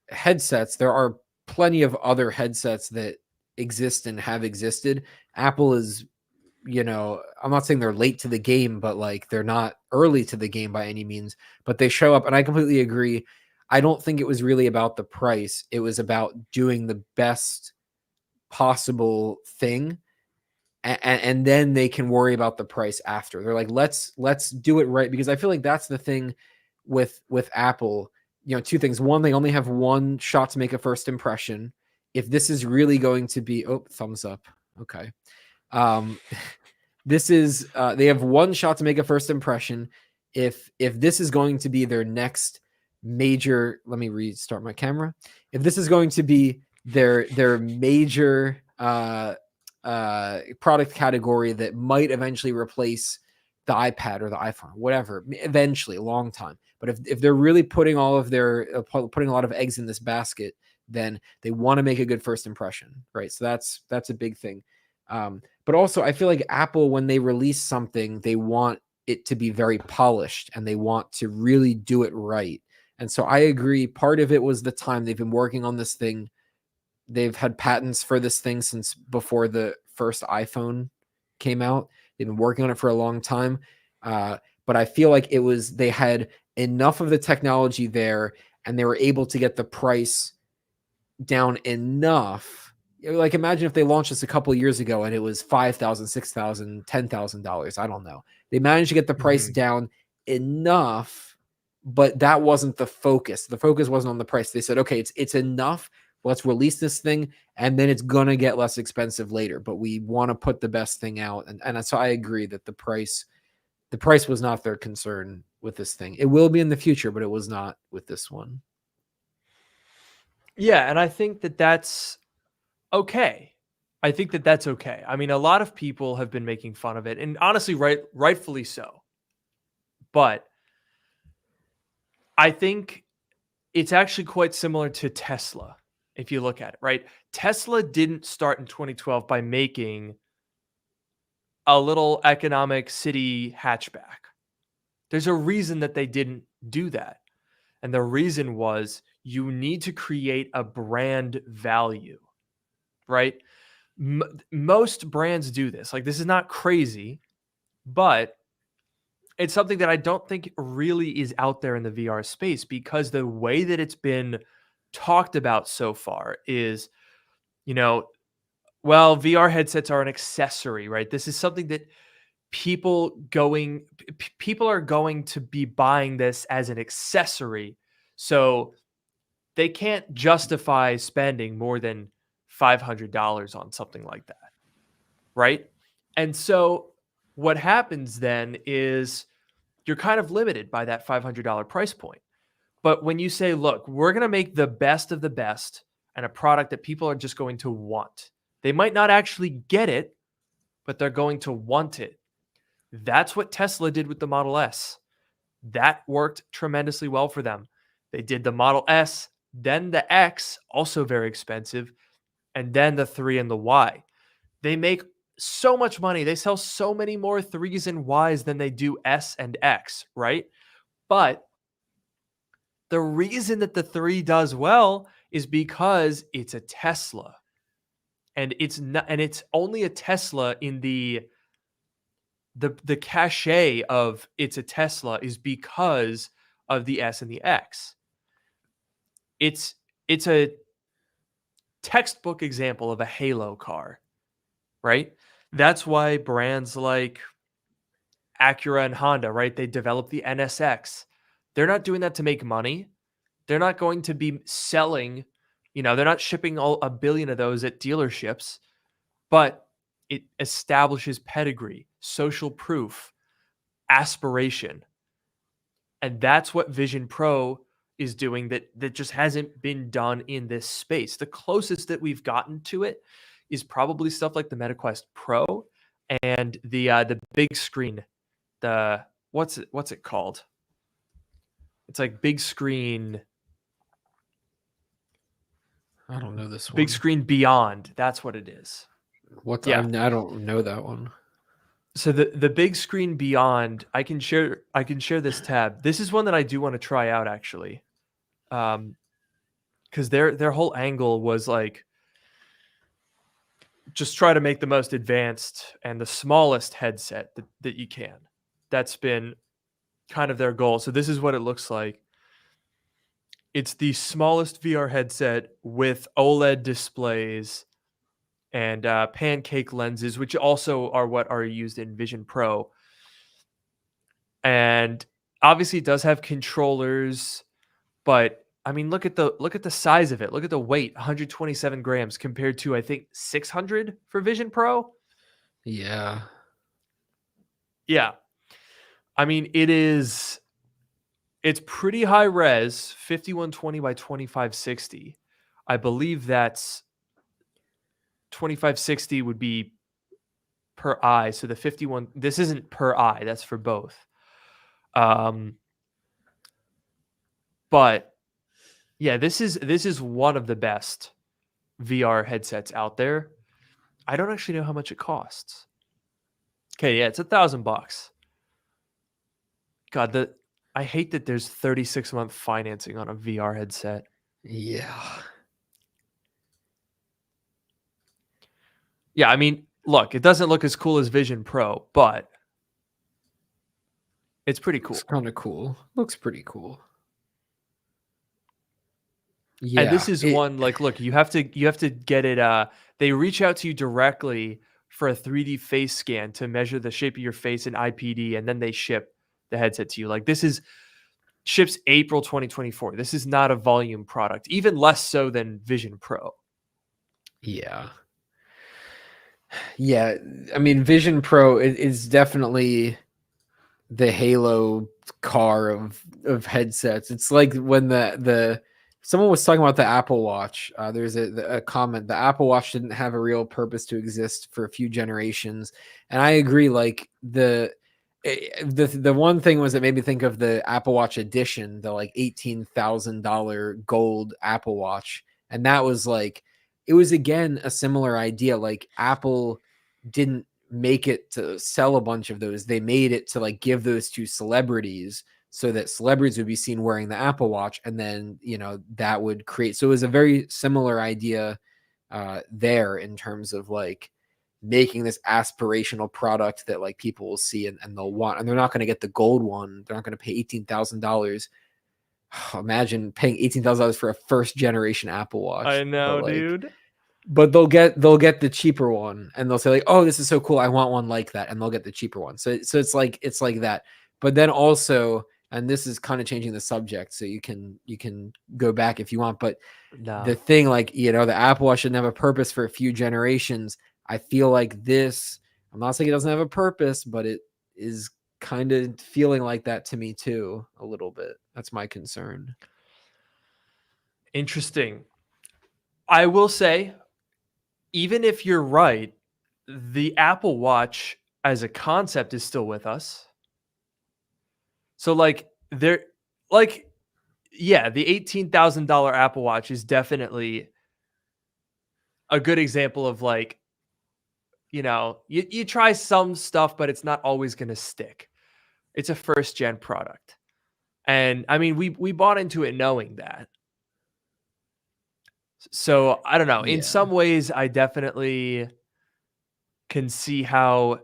headsets, there are plenty of other headsets that exist and have existed. Apple is, I'm not saying they're late to the game, but like they're not early to the game by any means, but they show up. And I completely agree. I don't think it was really about the price. It was about doing the best possible thing. And then they can worry about the price after. They're like, let's do it right. Because I feel like that's the thing with Apple. Two things. One, they only have one shot to make a first impression. If this is really going to be, thumbs up. Okay. This is, they have one shot to make a first impression. If this is going to be their next major, let me restart my camera. If this is going to be their major product category that might eventually replace the iPad or the iPhone, whatever, eventually, a long time. But if they're really putting all of their putting a lot of eggs in this basket, then they want to make a good first impression, right? So that's a big thing. But also, I feel like Apple, when they release something, they want it to be very polished and they want to really do it right. And so I agree. Part of it was the time they've been working on this thing. They've had patents for this thing since before the first iPhone came out. They've been working on it for a long time. But I feel like they had enough of the technology there and they were able to get the price down enough. Like, imagine if they launched this a couple of years ago and it was $5,000, $6,000, $10,000. I don't know. They managed to get the price down enough, but that wasn't the focus. The focus wasn't on the price. They said, okay, it's enough. Let's release this thing, and then it's going to get less expensive later, but we want to put the best thing out. And so I agree that the price was not their concern with this thing. It will be in the future, but it was not with this one. Yeah, and I think that that's okay. I mean, a lot of people have been making fun of it, and honestly, rightfully so. But I think it's actually quite similar to Tesla, if you look at it, right? Tesla didn't start in 2012 by making a little economic city hatchback. There's a reason that they didn't do that. And the reason was you need to create a brand value, right? Most brands do this. Like, this is not crazy, but it's something that I don't think really is out there in the VR space, because the way that it's been talked about so far is, well, VR headsets are an accessory, right? This is something that people are going to be buying this as an accessory. So they can't justify spending more than $500 on something like that, right? And so what happens then is you're kind of limited by that $500 price point. But when you say, look, we're going to make the best of the best and a product that people are just going to want, they might not actually get it, but they're going to want it. That's what Tesla did with the Model S. That worked tremendously well for them. They did the Model S, then the X, also very expensive, and then the 3 and the Y. They make so much money. They sell so many more 3s and Ys than they do S and X, right? But the reason that the 3 does well is because it's a Tesla. and it's not, and it's only a Tesla in the cachet of it's a Tesla is because of the S and the X. It's a textbook example of a halo car, right? That's why brands like Acura and Honda, right? They developed the NSX. They're not doing that to make money. They're not going to be selling, they're not shipping a billion of those at dealerships, but it establishes pedigree, social proof, aspiration. And that's what Vision Pro is doing that just hasn't been done in this space. The closest that we've gotten to it is probably stuff like the MetaQuest Pro and the big screen. The what's it called? It's like big screen. I don't know this one. Big screen beyond. That's what it is. Yeah. I don't know that one. So the big screen beyond, I can share this tab. This is one that I do want to try out actually. Because their whole angle was like just try to make the most advanced and the smallest headset that you can. That's been kind of their goal. So this is what it looks like. It's the smallest VR headset with OLED displays and pancake lenses, which also are what are used in Vision Pro. And obviously it does have controllers, but I mean, look at the size of it. Look at the weight, 127 grams compared to, I think, 600 for Vision Pro. Yeah. Yeah. I mean, it's pretty high res, 5120 by 2560. I believe that's 2560 would be per eye. So the 51, this isn't per eye, that's for both. But yeah, this is one of the best VR headsets out there. I don't actually know how much it costs. Okay, yeah, it's $1,000. God, I hate that there's 36-month financing on a VR headset. Yeah. Yeah, I mean, look, it doesn't look as cool as Vision Pro, but it's pretty cool. It's kind of cool. Looks pretty cool. Yeah. And this is one like, look, you have to get it. They reach out to you directly for a 3D face scan to measure the shape of your face in IPD, and then they ship the headset to you. Like ships April 2024. This is not a volume product, even less so than Vision Pro. Yeah. Yeah. I mean, Vision Pro is definitely the Halo car of headsets. It's like when the someone was talking about the Apple Watch. There's a comment. The Apple Watch didn't have a real purpose to exist for a few generations, and I agree. Like the one thing was that made me think of the Apple Watch Edition, the like $18,000 gold Apple Watch, and that was like it was again a similar idea. Like Apple didn't make it to sell a bunch of those. They made it to like give those to celebrities so that celebrities would be seen wearing the Apple Watch, and then that would create. So it was a very similar idea there in terms of like making this aspirational product that like people will see and they'll want, and they're not going to get the gold one. They're not going to pay $18,000. Imagine paying $18,000 for a first generation Apple Watch. I know, dude. But they'll get the cheaper one, and they'll say like, "Oh, this is so cool! I want one like that," and they'll get the cheaper one. So it's like that. But then also, and this is kind of changing the subject, so you can go back if you want. But the thing, like the Apple Watch shouldn't have a purpose for a few generations. I feel like this. I'm not saying it doesn't have a purpose, but it is kind of feeling like that to me too, a little bit. That's my concern. Interesting. I will say, even if you're right, the Apple Watch as a concept is still with us. So the $18,000 Apple Watch is definitely a good example of like, you try some stuff, but it's not always going to stick. It's a first gen product. And I mean, we bought into it knowing that. So I don't know. In Yeah. some ways, I definitely can see how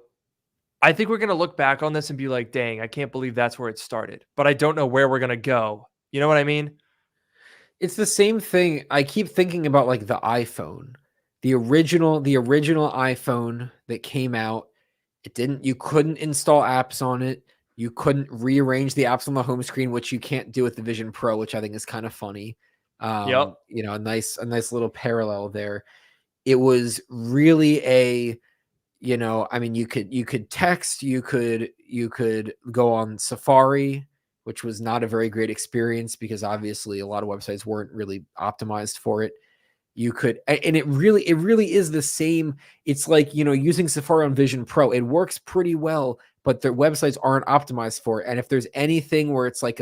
I think we're going to look back on this and be like, dang, I can't believe that's where it started. But I don't know where we're going to go. You know what I mean? It's the same thing. I keep thinking about like the iPhone. The original iPhone that came out, you couldn't install apps on it. You couldn't rearrange the apps on the home screen, which you can't do with the Vision Pro, which I think is kind of funny. Yep. A nice little parallel there. It was really I mean, you could text, you could go on Safari, which was not a very great experience because obviously a lot of websites weren't really optimized for it. And it really is the same. It's like, using Safari on Vision Pro, it works pretty well, but their websites aren't optimized for it. And if there's anything where it's like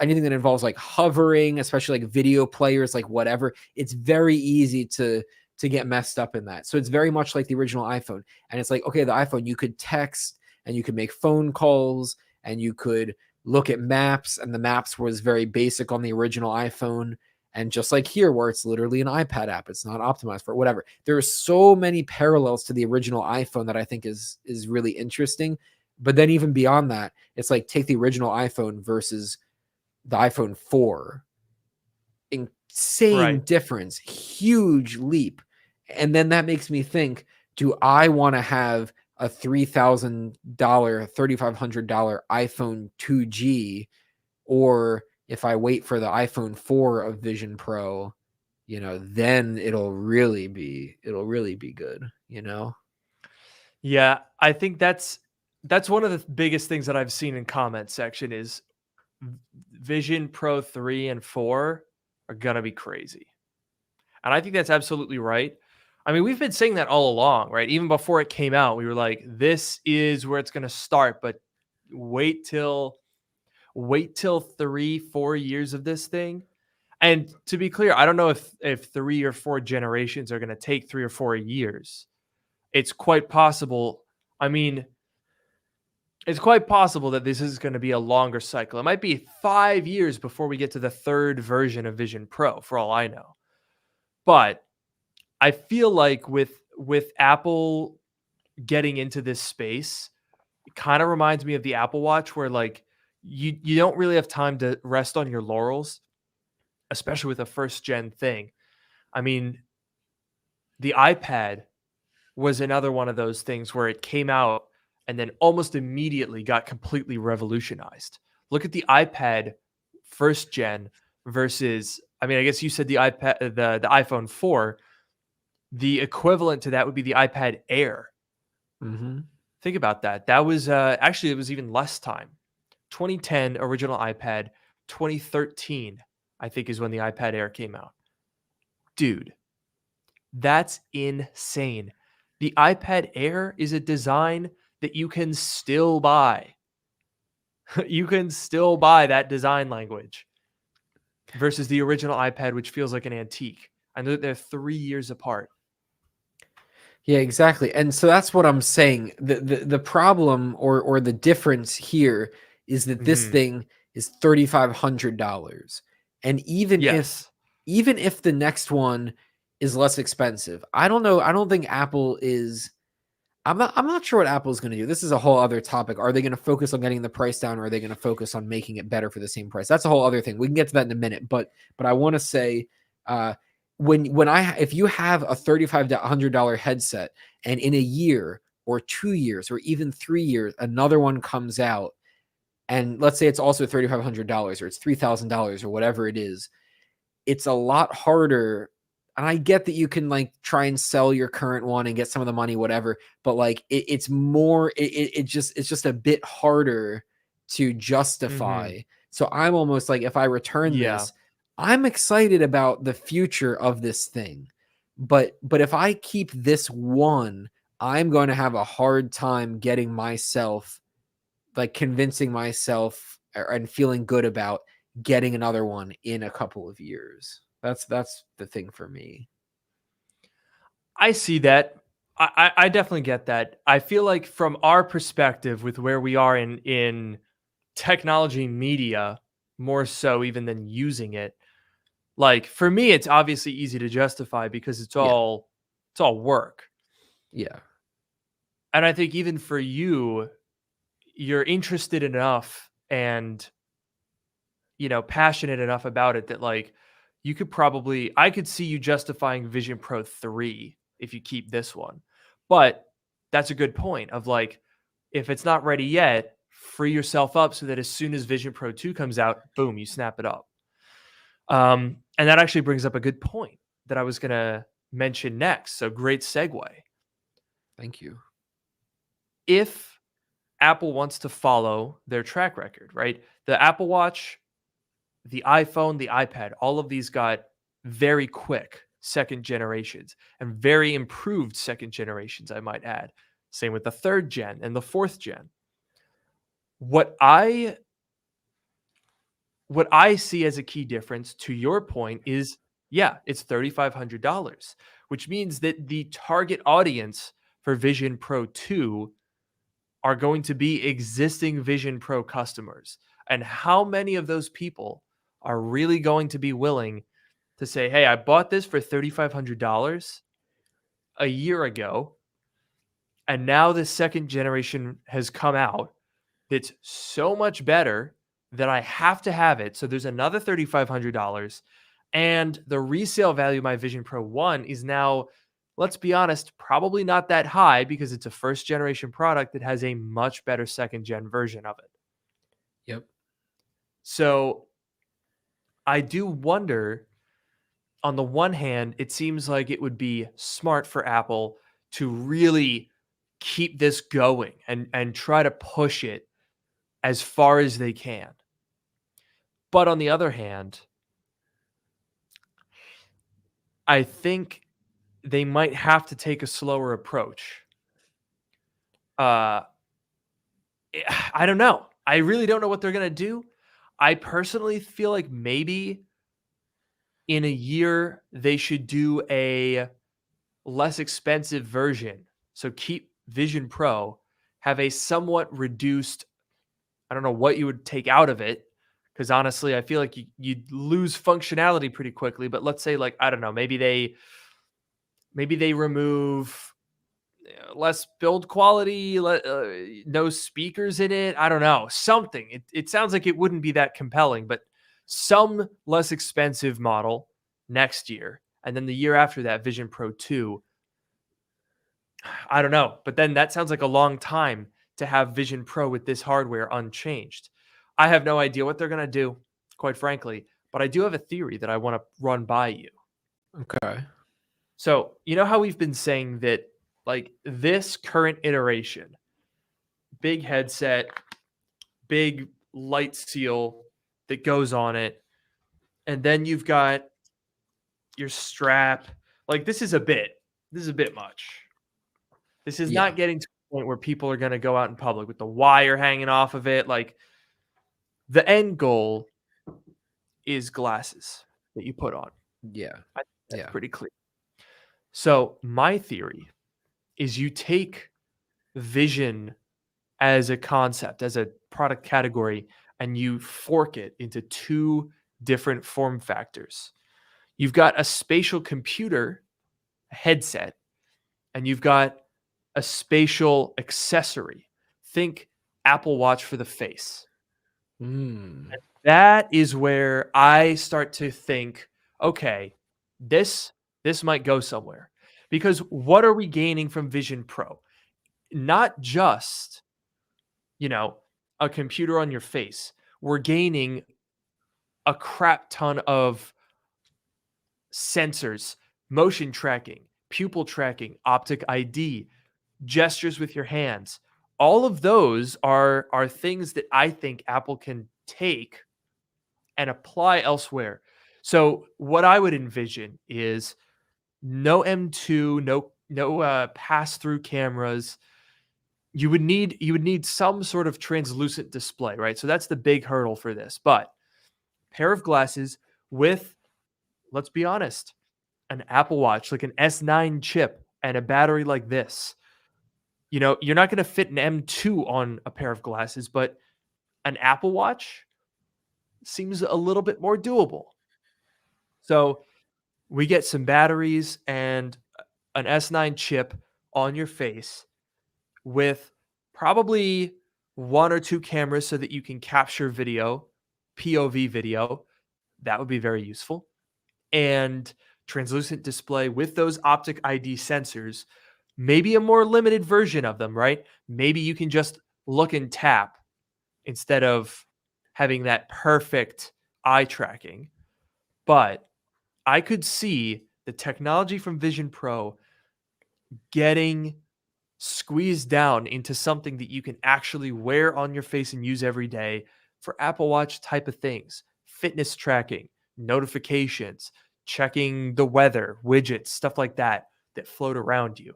anything that involves like hovering, especially like video players, like whatever, it's very easy to get messed up in that. So it's very much like the original iPhone. And it's like, okay, the iPhone, you could text and you could make phone calls and you could look at maps, and the maps was very basic on the original iPhone. And just like here, where it's literally an iPad app, it's not optimized for it, whatever. There are so many parallels to the original iPhone that I think is really interesting. But then even beyond that, it's like take the original iPhone versus the iPhone 4. Insane Right. difference, huge leap. And then that makes me think, do I want to have a $3,000, $3,500 iPhone 2G, or if I wait for the iPhone 4 of Vision Pro, then it'll really be good, Yeah. I think that's one of the biggest things that I've seen in comment section is Vision Pro 3 and 4 are going to be crazy. And I think that's absolutely right. I mean, we've been saying that all along, right? Even before it came out, we were like, this is where it's going to start, but wait till 3-4 years of this thing. And to be clear, I don't know if 3 or 4 generations are going to take 3 or 4 years. It's quite possible. I mean, it's quite possible that this is going to be a longer cycle. It might be 5 years before we get to the third version of Vision Pro, for all I know. But I feel like with Apple getting into this space, it kind of reminds me of the Apple Watch, where like you don't really have time to rest on your laurels, especially with a first gen thing. I mean, the iPad was another one of those things where it came out and then almost immediately got completely revolutionized. Look at the iPad first gen versus, I mean, I guess you said the iPhone 4. The equivalent to that would be the iPad Air. Mm-hmm. Think about that. That was actually, it was even less time. 2010 original iPad, 2013 I think is when the iPad Air came out. Dude, that's insane. The iPad Air is a design that you can still buy. You can still buy that design language versus the original iPad, which feels like an antique. I know that they're 3 years apart. Yeah, exactly. And so that's what I'm saying. The problem or the difference here is that this Mhm. thing is $3,500. And Yes. even if the next one is less expensive, I don't know. I don't think Apple is. I'm not sure what Apple's going to do. This is a whole other topic. Are they going to focus on getting the price down, or are they going to focus on making it better for the same price? That's a whole other thing. We can get to that in a minute. But I want to say, if you have a $3,500 headset, and in a year or 2 years or even 3 years, another one comes out, and let's say it's also $3,500 or it's $3,000 or whatever it is, it's a lot harder. And I get that you can like try and sell your current one and get some of the money, whatever, but like it's just a bit harder to justify. Mhm. So I'm almost like, if I return Yeah. this, I'm excited about the future of this thing. But if I keep this one, I'm going to have a hard time getting myself, like convincing myself and feeling good about getting another one in a couple of years. That's the thing for me. I see that. I definitely get that. I feel like from our perspective, with where we are in technology media, more so even than using it, Like for me, it's obviously easy to justify because it's all work. Yeah. And I think even for you, you're interested enough and passionate enough about it that like you could probably I could see you justifying Vision Pro 3 if you keep this one. But that's a good point of like if it's not ready yet, free yourself up so that as soon as Vision Pro 2 comes out, boom, you snap it up. And that actually brings up a good point that I was going to mention next. So great segue. Thank you. If Apple wants to follow their track record, right? The Apple Watch, the iPhone, the iPad, all of these got very quick second generations and very improved second generations, I might add. Same with the third gen and the fourth gen. What I see as a key difference to your point is, yeah, it's $3,500, which means that the target audience for Vision Pro 2 are going to be existing Vision Pro customers. And how many of those people are really going to be willing to say, hey, I bought this for $3,500 a year ago, and now the second generation has come out that's so much better that I have to have it. So there's another $3,500. And the resale value of my Vision Pro 1 is now, let's be honest, probably not that high because it's a first generation product that has a much better second gen version of it. Yep. So I do wonder, on the one hand, it seems like it would be smart for Apple to really keep this going and try to push it as far as they can. But on the other hand, I think they might have to take a slower approach. I don't know. I really don't know what they're going to do. I personally feel like maybe in a year they should do a less expensive version. So keep Vision Pro, have a somewhat reduced, I don't know what you would take out of it, because honestly, I feel like you'd lose functionality pretty quickly. But let's say, like, I don't know, maybe they remove less build quality, no speakers in it. I don't know, something. It sounds like it wouldn't be that compelling, but some less expensive model next year, and then the year after that, Vision Pro 2. I don't know, but then that sounds like a long time to have Vision Pro with this hardware unchanged. I have no idea what they're going to do, quite frankly, but I do have a theory that I want to run by you. Okay. So, you know how we've been saying that, like, this current iteration, big headset, big light seal that goes on it, and then you've got your strap. Like, this is a bit much. This is not getting to a point where people are going to go out in public with the wire hanging off of it. Like, the end goal is glasses that you put on. Yeah. I think that's pretty clear. So my theory is you take vision as a concept, as a product category, and you fork it into two different form factors. You've got a spatial computer headset, and you've got a spatial accessory. Think Apple Watch for the face. That is where I start to think, okay, this might go somewhere. Because what are we gaining from Vision Pro? Not just, a computer on your face. We're gaining a crap ton of sensors, motion tracking, pupil tracking, optic ID, gestures with your hands. All of those are things that I think Apple can take and apply elsewhere. So what I would envision is no M2, no pass-through cameras. You would need some sort of translucent display, right? So that's the big hurdle for this. But pair of glasses with, let's be honest, an Apple Watch, like an S9 chip and a battery like this. You're not going to fit an M2 on a pair of glasses, but an Apple Watch seems a little bit more doable. So we get some batteries and an S9 chip on your face with probably one or two cameras so that you can capture video, POV video. That would be very useful. And translucent display with those optic ID sensors, maybe a more limited version of them, right? Maybe you can just look and tap instead of having that perfect eye tracking. But I could see the technology from Vision Pro getting squeezed down into something that you can actually wear on your face and use every day for Apple Watch type of things, fitness tracking, notifications, checking the weather, widgets, stuff like that that float around you.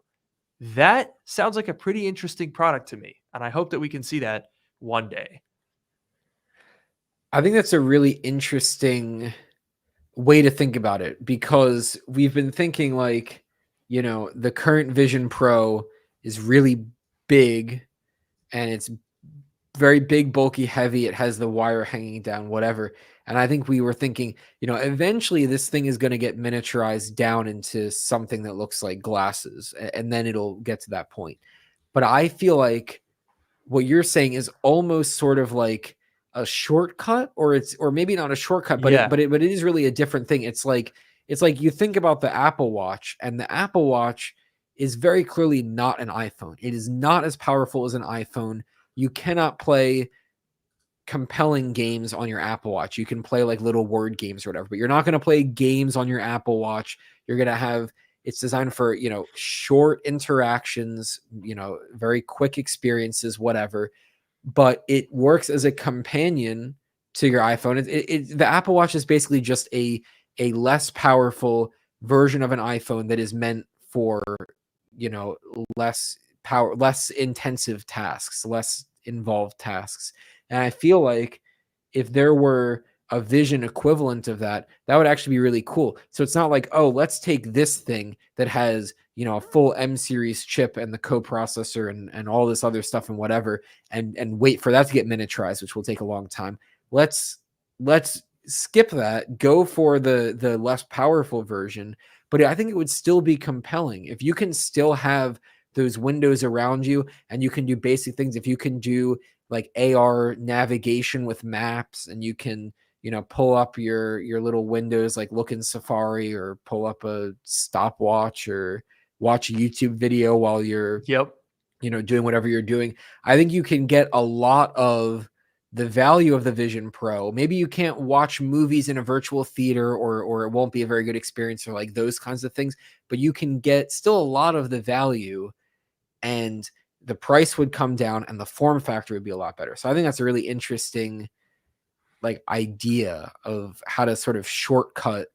That sounds like a pretty interesting product to me, and I hope that we can see that one day. I think that's a really interesting way to think about it, because we've been thinking like, the current Vision Pro is really big, and it's very big, bulky, heavy. It has the wire hanging down, whatever. And I think we were thinking, eventually this thing is going to get miniaturized down into something that looks like glasses, and then it'll get to that point. But I feel like what you're saying is almost sort of like a shortcut, or maybe not a shortcut, but Yeah. it is really a different thing. It's like you think about the Apple Watch, and the Apple Watch is very clearly not an iPhone. It is not as powerful as an iPhone. You cannot play compelling games on your Apple Watch. You can play like little word games or whatever, but you're not going to play games on your Apple Watch. You're going to have, it's designed for, short interactions, very quick experiences, whatever, but it works as a companion to your iPhone. The Apple Watch is basically just a less powerful version of an iPhone that is meant for, less intensive tasks, less involved tasks. And I feel like if there were a Vision equivalent of that, that would actually be really cool. So it's not like, oh, let's take this thing that has, a full M series chip and the coprocessor and all this other stuff and whatever, and wait for that to get miniaturized, which will take a long time. Let's skip that, go for the less powerful version. But I think it would still be compelling if you can still have those windows around you and you can do basic things. If you can do like AR navigation with maps, and you can, pull up your little windows, like look in Safari, or pull up a stopwatch, or watch a YouTube video while you're, doing whatever you're doing. I think you can get a lot of the value of the Vision Pro. Maybe you can't watch movies in a virtual theater, or it won't be a very good experience, or like those kinds of things, but you can get still a lot of the value, and the price would come down and the form factor would be a lot better. So I think that's a really interesting like idea of how to sort of shortcut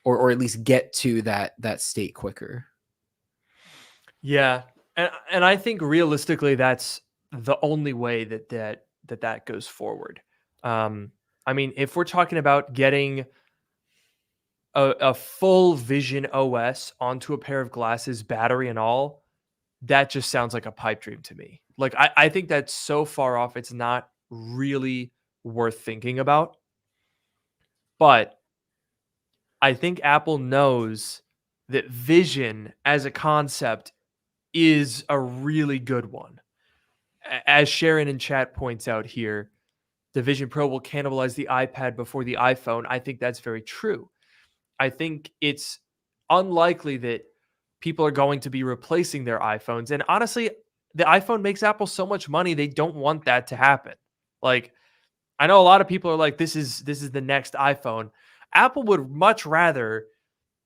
or at least get to that state quicker. Yeah. And I think realistically that's the only way that goes forward. I mean, if we're talking about getting a full Vision OS onto a pair of glasses, battery and all, that just sounds like a pipe dream to me. Like I think that's so far off, it's not really worth thinking about. But I think Apple knows that vision as a concept is a really good one. As Sharon in chat points out here, the Vision Pro will cannibalize the iPad before the iPhone. I think that's very true. I think it's unlikely that people are going to be replacing their iPhones. And honestly, the iPhone makes Apple so much money, they don't want that to happen. Like, I know a lot of people are like, this is the next iPhone. Apple would much rather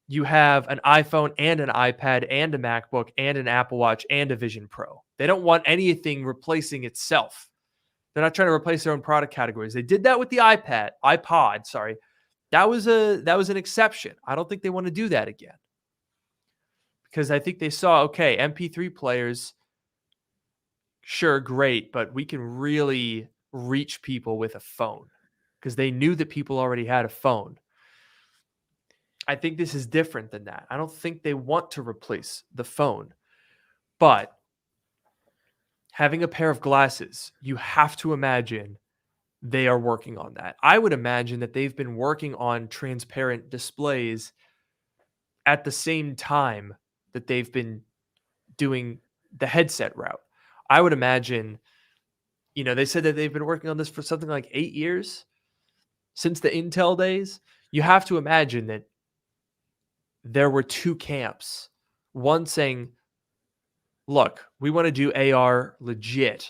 you have an iPhone and an iPad and a MacBook and an Apple Watch and a Vision Pro. They don't want anything replacing itself. They're not trying to replace their own product categories. They did that with the iPod, sorry. That was an exception. I don't think they want to do that again. Because I think they saw, okay, MP3 players, sure, great, but we can really reach people with a phone, because they knew that people already had a phone. I think this is different than that. I don't think they want to replace the phone. But having a pair of glasses, you have to imagine they are working on that. I would imagine that they've been working on transparent displays at the same time that they've been doing the headset route. I would imagine, they said that they've been working on this for something like 8 years since the Intel days. You have to imagine that there were two camps. One saying, look, we want to do AR legit,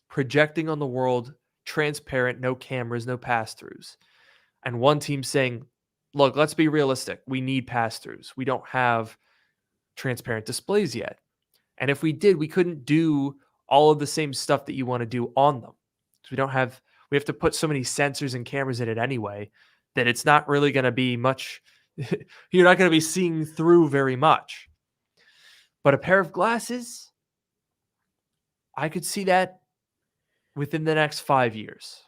projecting on the world, transparent, no cameras, no pass-throughs. And one team saying, look, let's be realistic. We need pass-throughs. We don't have transparent displays yet. And if we did, we couldn't do all of the same stuff that you want to do on them. So we have to put so many sensors and cameras in it anyway that it's not really going to be much. You're not going to be seeing through very much. But a pair of glasses, I could see that within the next 5 years.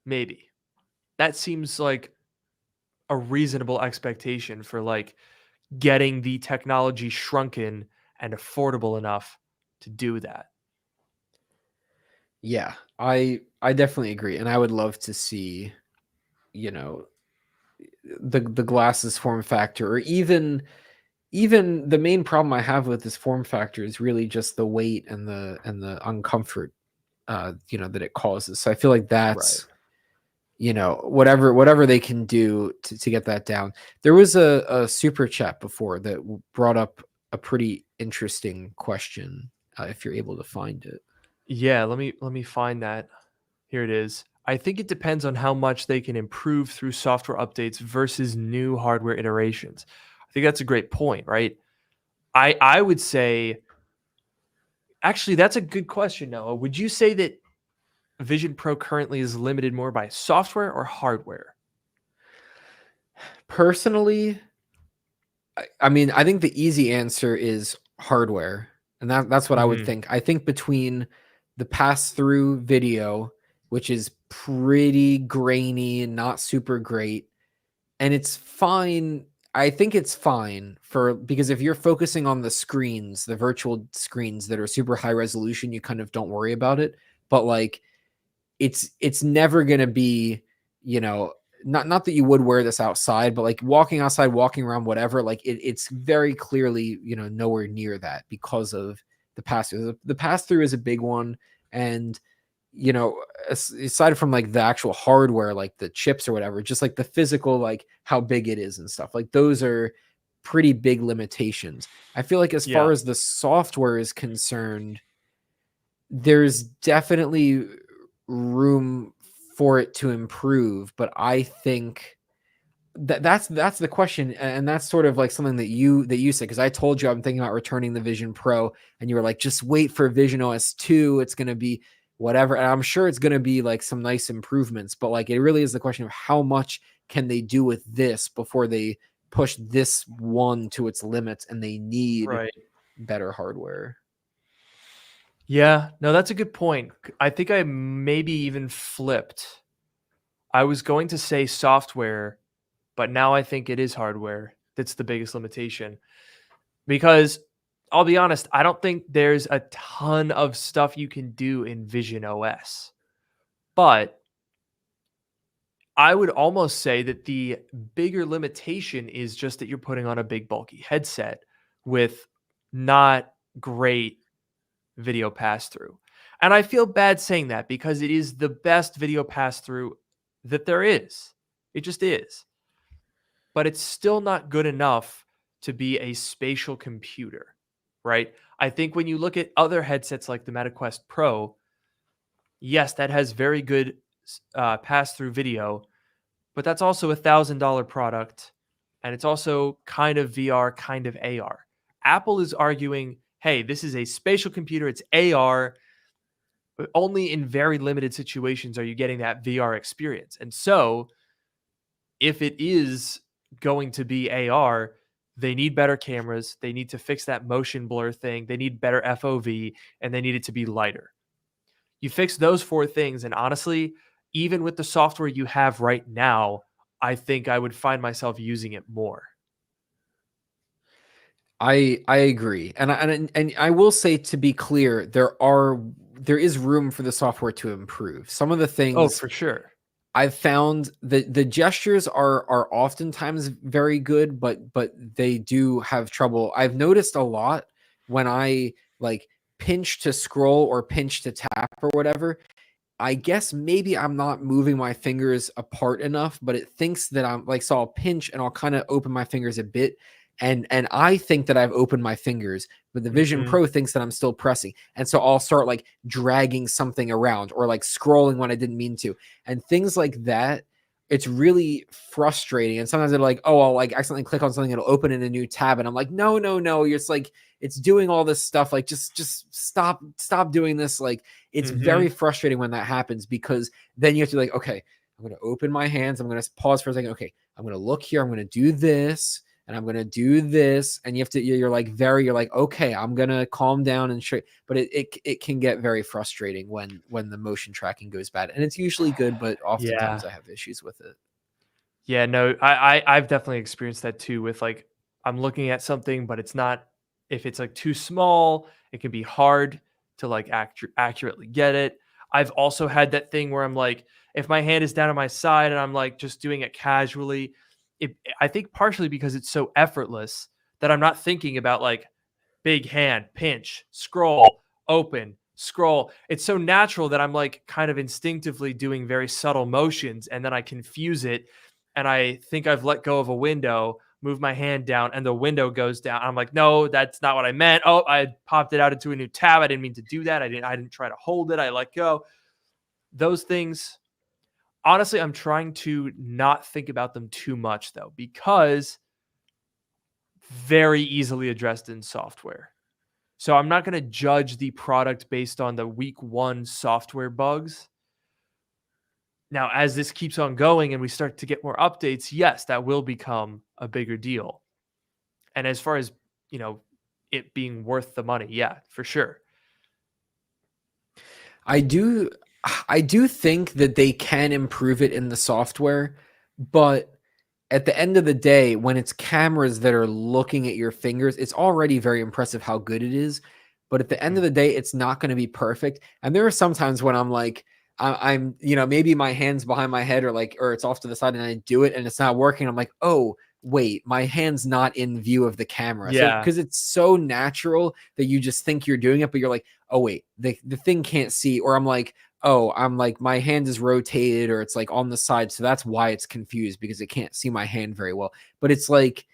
Maybe. That seems like a reasonable expectation for like getting the technology shrunken and affordable enough to do that. Yeah, I definitely agree, and I would love to see, the glasses form factor, or even the main problem I have with this form factor is really just the weight and the uncomfort, that it causes. So I feel like that's whatever they can do to get that down. There was a super chat before that brought up a pretty interesting question. If you're able to find it. Yeah, let me find that. Here it is. I think it depends on how much they can improve through software updates versus new hardware iterations. I think that's a great point, right? I would say, actually, that's a good question, Noah. Would you say that Vision Pro currently is limited more by software or hardware? Personally, I mean, I think the easy answer is hardware, and that's what I would think. I think between the pass-through video, which is pretty grainy and not super great, and it's fine. I think it's fine because if you're focusing on the screens, the virtual screens that are super high resolution, you kind of don't worry about it. But like, it's never gonna be, not that you would wear this outside, but like walking outside, walking around, whatever, like it's very clearly, nowhere near that because of the pass-through. The pass-through is a big one. And, aside from like the actual hardware, like the chips or whatever, just like the physical, like how big it is and stuff, like those are pretty big limitations. I feel like as far as the software is concerned, there's definitely room for it to improve, but I think that's the question, and that's sort of like something that you said, because I told you I'm thinking about returning the Vision Pro, and you were like, just wait for Vision OS 2, it's going to be whatever, and I'm sure it's going to be like some nice improvements, but like it really is the question of how much can they do with this before they push this one to its limits, and they need better hardware. Yeah, no, that's a good point. I think I maybe even flipped. I was going to say software, but now I think it is hardware that's the biggest limitation. Because I'll be honest, I don't think there's a ton of stuff you can do in Vision OS. But I would almost say that the bigger limitation is just that you're putting on a big bulky headset with not great video pass-through. And I feel bad saying that because it is the best video pass-through that there is. It just is. But it's still not good enough to be a spatial computer, right? I think when you look at other headsets like the MetaQuest Pro, yes, that has very good pass-through video, but that's also $1,000 product, and it's also kind of VR, kind of AR. Apple is arguing, hey, this is a spatial computer, it's AR, but only in very limited situations are you getting that VR experience. And so if it is going to be AR, they need better cameras, they need to fix that motion blur thing, they need better FOV, and they need it to be lighter. You fix those four things, and honestly, even with the software you have right now, I think I would find myself using it more. I agree, and I will say, to be clear, there there is room for the software to improve. Some of the Oh, things for sure. I've found that the gestures are oftentimes very good, but they do have trouble. I've noticed a lot when I like pinch to scroll or pinch to tap or whatever. I guess maybe I'm not moving my fingers apart enough, but it thinks that I'm like, so I'll pinch and I'll kind of open my fingers a bit. And I think that I've opened my fingers, but the Vision Mhm. Pro thinks that I'm still pressing. And so I'll start like dragging something around or like scrolling when I didn't mean to. And things like that, it's really frustrating. And sometimes they're like, oh, I'll like accidentally click on something, it'll open in a new tab. And I'm like, no, no, no. You're just like, it's doing all this stuff. Like just stop doing this. Like, it's very Mhm. frustrating when that happens, because then you have to be like, okay, I'm going to open my hands. I'm going to pause for a second. Okay, I'm going to look here. I'm going to do this and I'm going to do this. And you have to, you're like, okay, I'm going to calm down and show. But it can get very frustrating when the motion tracking goes bad. And it's usually good, but Yeah. oftentimes I have issues with it. Yeah, no, I've definitely experienced that too with like I'm looking at something, but it's not if it's like too small, it can be hard to like accurately get it. I've also had that thing where I'm like, if my hand is down on my side and I'm like just doing it casually, I think partially because it's so effortless that I'm not thinking about like big hand, pinch, scroll, open, scroll. It's so natural that I'm like kind of instinctively doing very subtle motions and then I confuse it and I think I've let go of a window, move my hand down and the window goes down. I'm like, "No, that's not what I meant. Oh, I popped it out into a new tab. I didn't mean to do that. I didn't try to hold it. I let go." Those things, honestly, I'm trying to not think about them too much though because very easily addressed in software. So I'm not going to judge the product based on the week 1 software bugs. Now, as this keeps on going and we start to get more updates, yes, that will become a bigger deal. And as far as, you know, it being worth the money, yeah, for sure. I do I do think that they can improve it in the software, but at the end of the day, when it's cameras that are looking at your fingers, it's already very impressive how good it is. But at the end of Mhm. the day, it's not going to be perfect. And there are some times when I'm like, I'm, maybe my hand's behind my head or it's off to the side and I do it and it's not working. I'm like, oh, wait, my hand's not in view of the camera. So, Yeah. because it's so natural that you just think you're doing it, but you're like, oh, wait, the thing can't see. Or I'm like, my hand is rotated or it's like on the side. So that's why it's confused, because it can't see my hand very well. But it's like,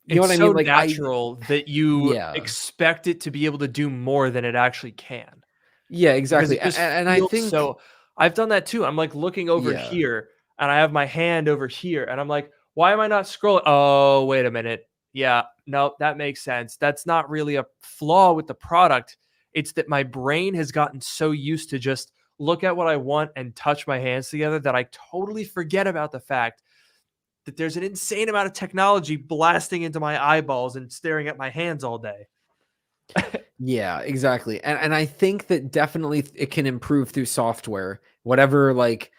you know It's what I so mean? natural that you Yeah, expect it to be able to do more than it actually can. yeah, Because exactly. it just And I feels think, so I've done that too. I'm, like, looking over yeah, here, and I have my hand over here, and I'm like, "Why am I not scrolling? Oh, wait a minute. Yeah, no, that makes sense. That's not really a flaw with the product. It's that my brain has gotten so used to just look at what I want and touch my hands together that I totally forget about the fact that there's an insane amount of technology blasting into my eyeballs and staring at my hands all day." yeah, exactly. And I think that definitely it can improve through software, whatever like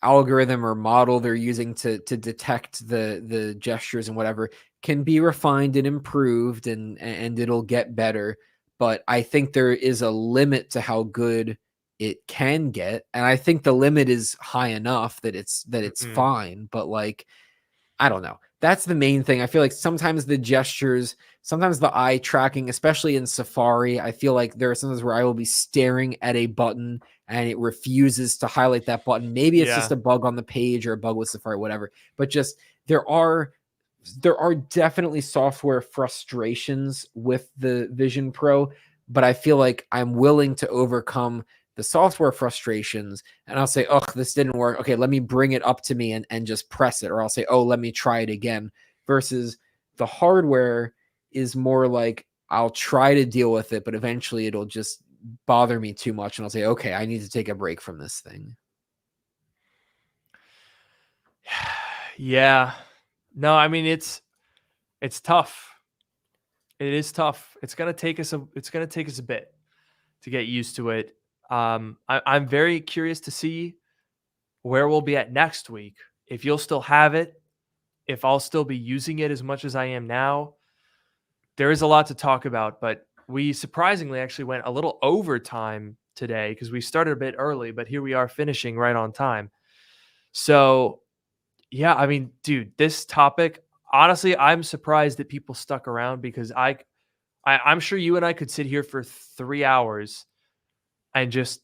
algorithm or model they're using to detect the gestures and whatever can be refined and improved, and it'll get better. But I think there is a limit to how good it can get, and I think the limit is high enough that it's Mhm. fine. But like, I don't know. That's the main thing. I feel like sometimes the gestures, sometimes the eye tracking, especially in Safari, I feel like there are sometimes where I will be staring at a button and it refuses to highlight that button. Maybe it's just Yeah. a bug on the page or a bug with Safari, whatever. But just there are definitely software frustrations with the Vision Pro, but I feel like I'm willing to overcome the software frustrations, and I'll say, oh, this didn't work. Okay, let me bring it up to me and just press it. Or I'll say, oh, let me try it again. Versus the hardware is more like I'll try to deal with it, but eventually it'll just bother me too much. And I'll say, okay, I need to take a break from this thing. Yeah. No, I mean, it's tough. It is tough. It's gonna take us a bit to get used to it. I'm very curious to see where we'll be at next week. If you'll still have it, if I'll still be using it as much as I am now. There is a lot to talk about, but we surprisingly actually went a little over time today because we started a bit early, but here we are finishing right on time. So, yeah, I mean, dude, this topic, honestly, I'm surprised that people stuck around because I'm sure you and I could sit here for 3 hours and just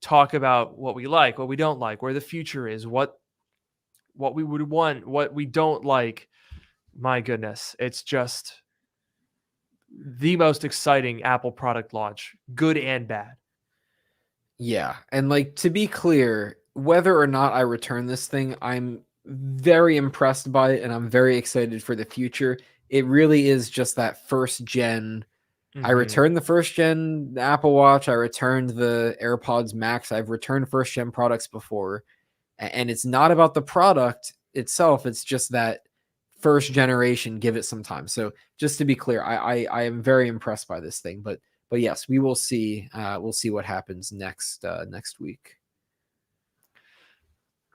talk about what we like, what we don't like, where the future is, what we would want, what we don't like. My goodness, it's just the most exciting Apple product launch, good and bad. Yeah, and like to be clear, whether or not I return this thing, I'm very impressed by it and I'm very excited for the future. It really is just that first gen. I returned the first gen Apple Watch, I returned the AirPods Max. I've returned first gen products before. And it's not about the product itself, it's just that first generation, give it some time. So just to be clear, I am very impressed by this thing, but yes, we will see. We'll see what happens next week.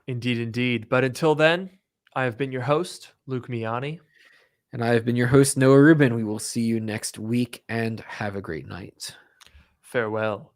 Indeed, indeed. But until then, I have been your host, Luke Miani. And I have been your host, Noah Rubin. We will see you next week and have a great night. Farewell.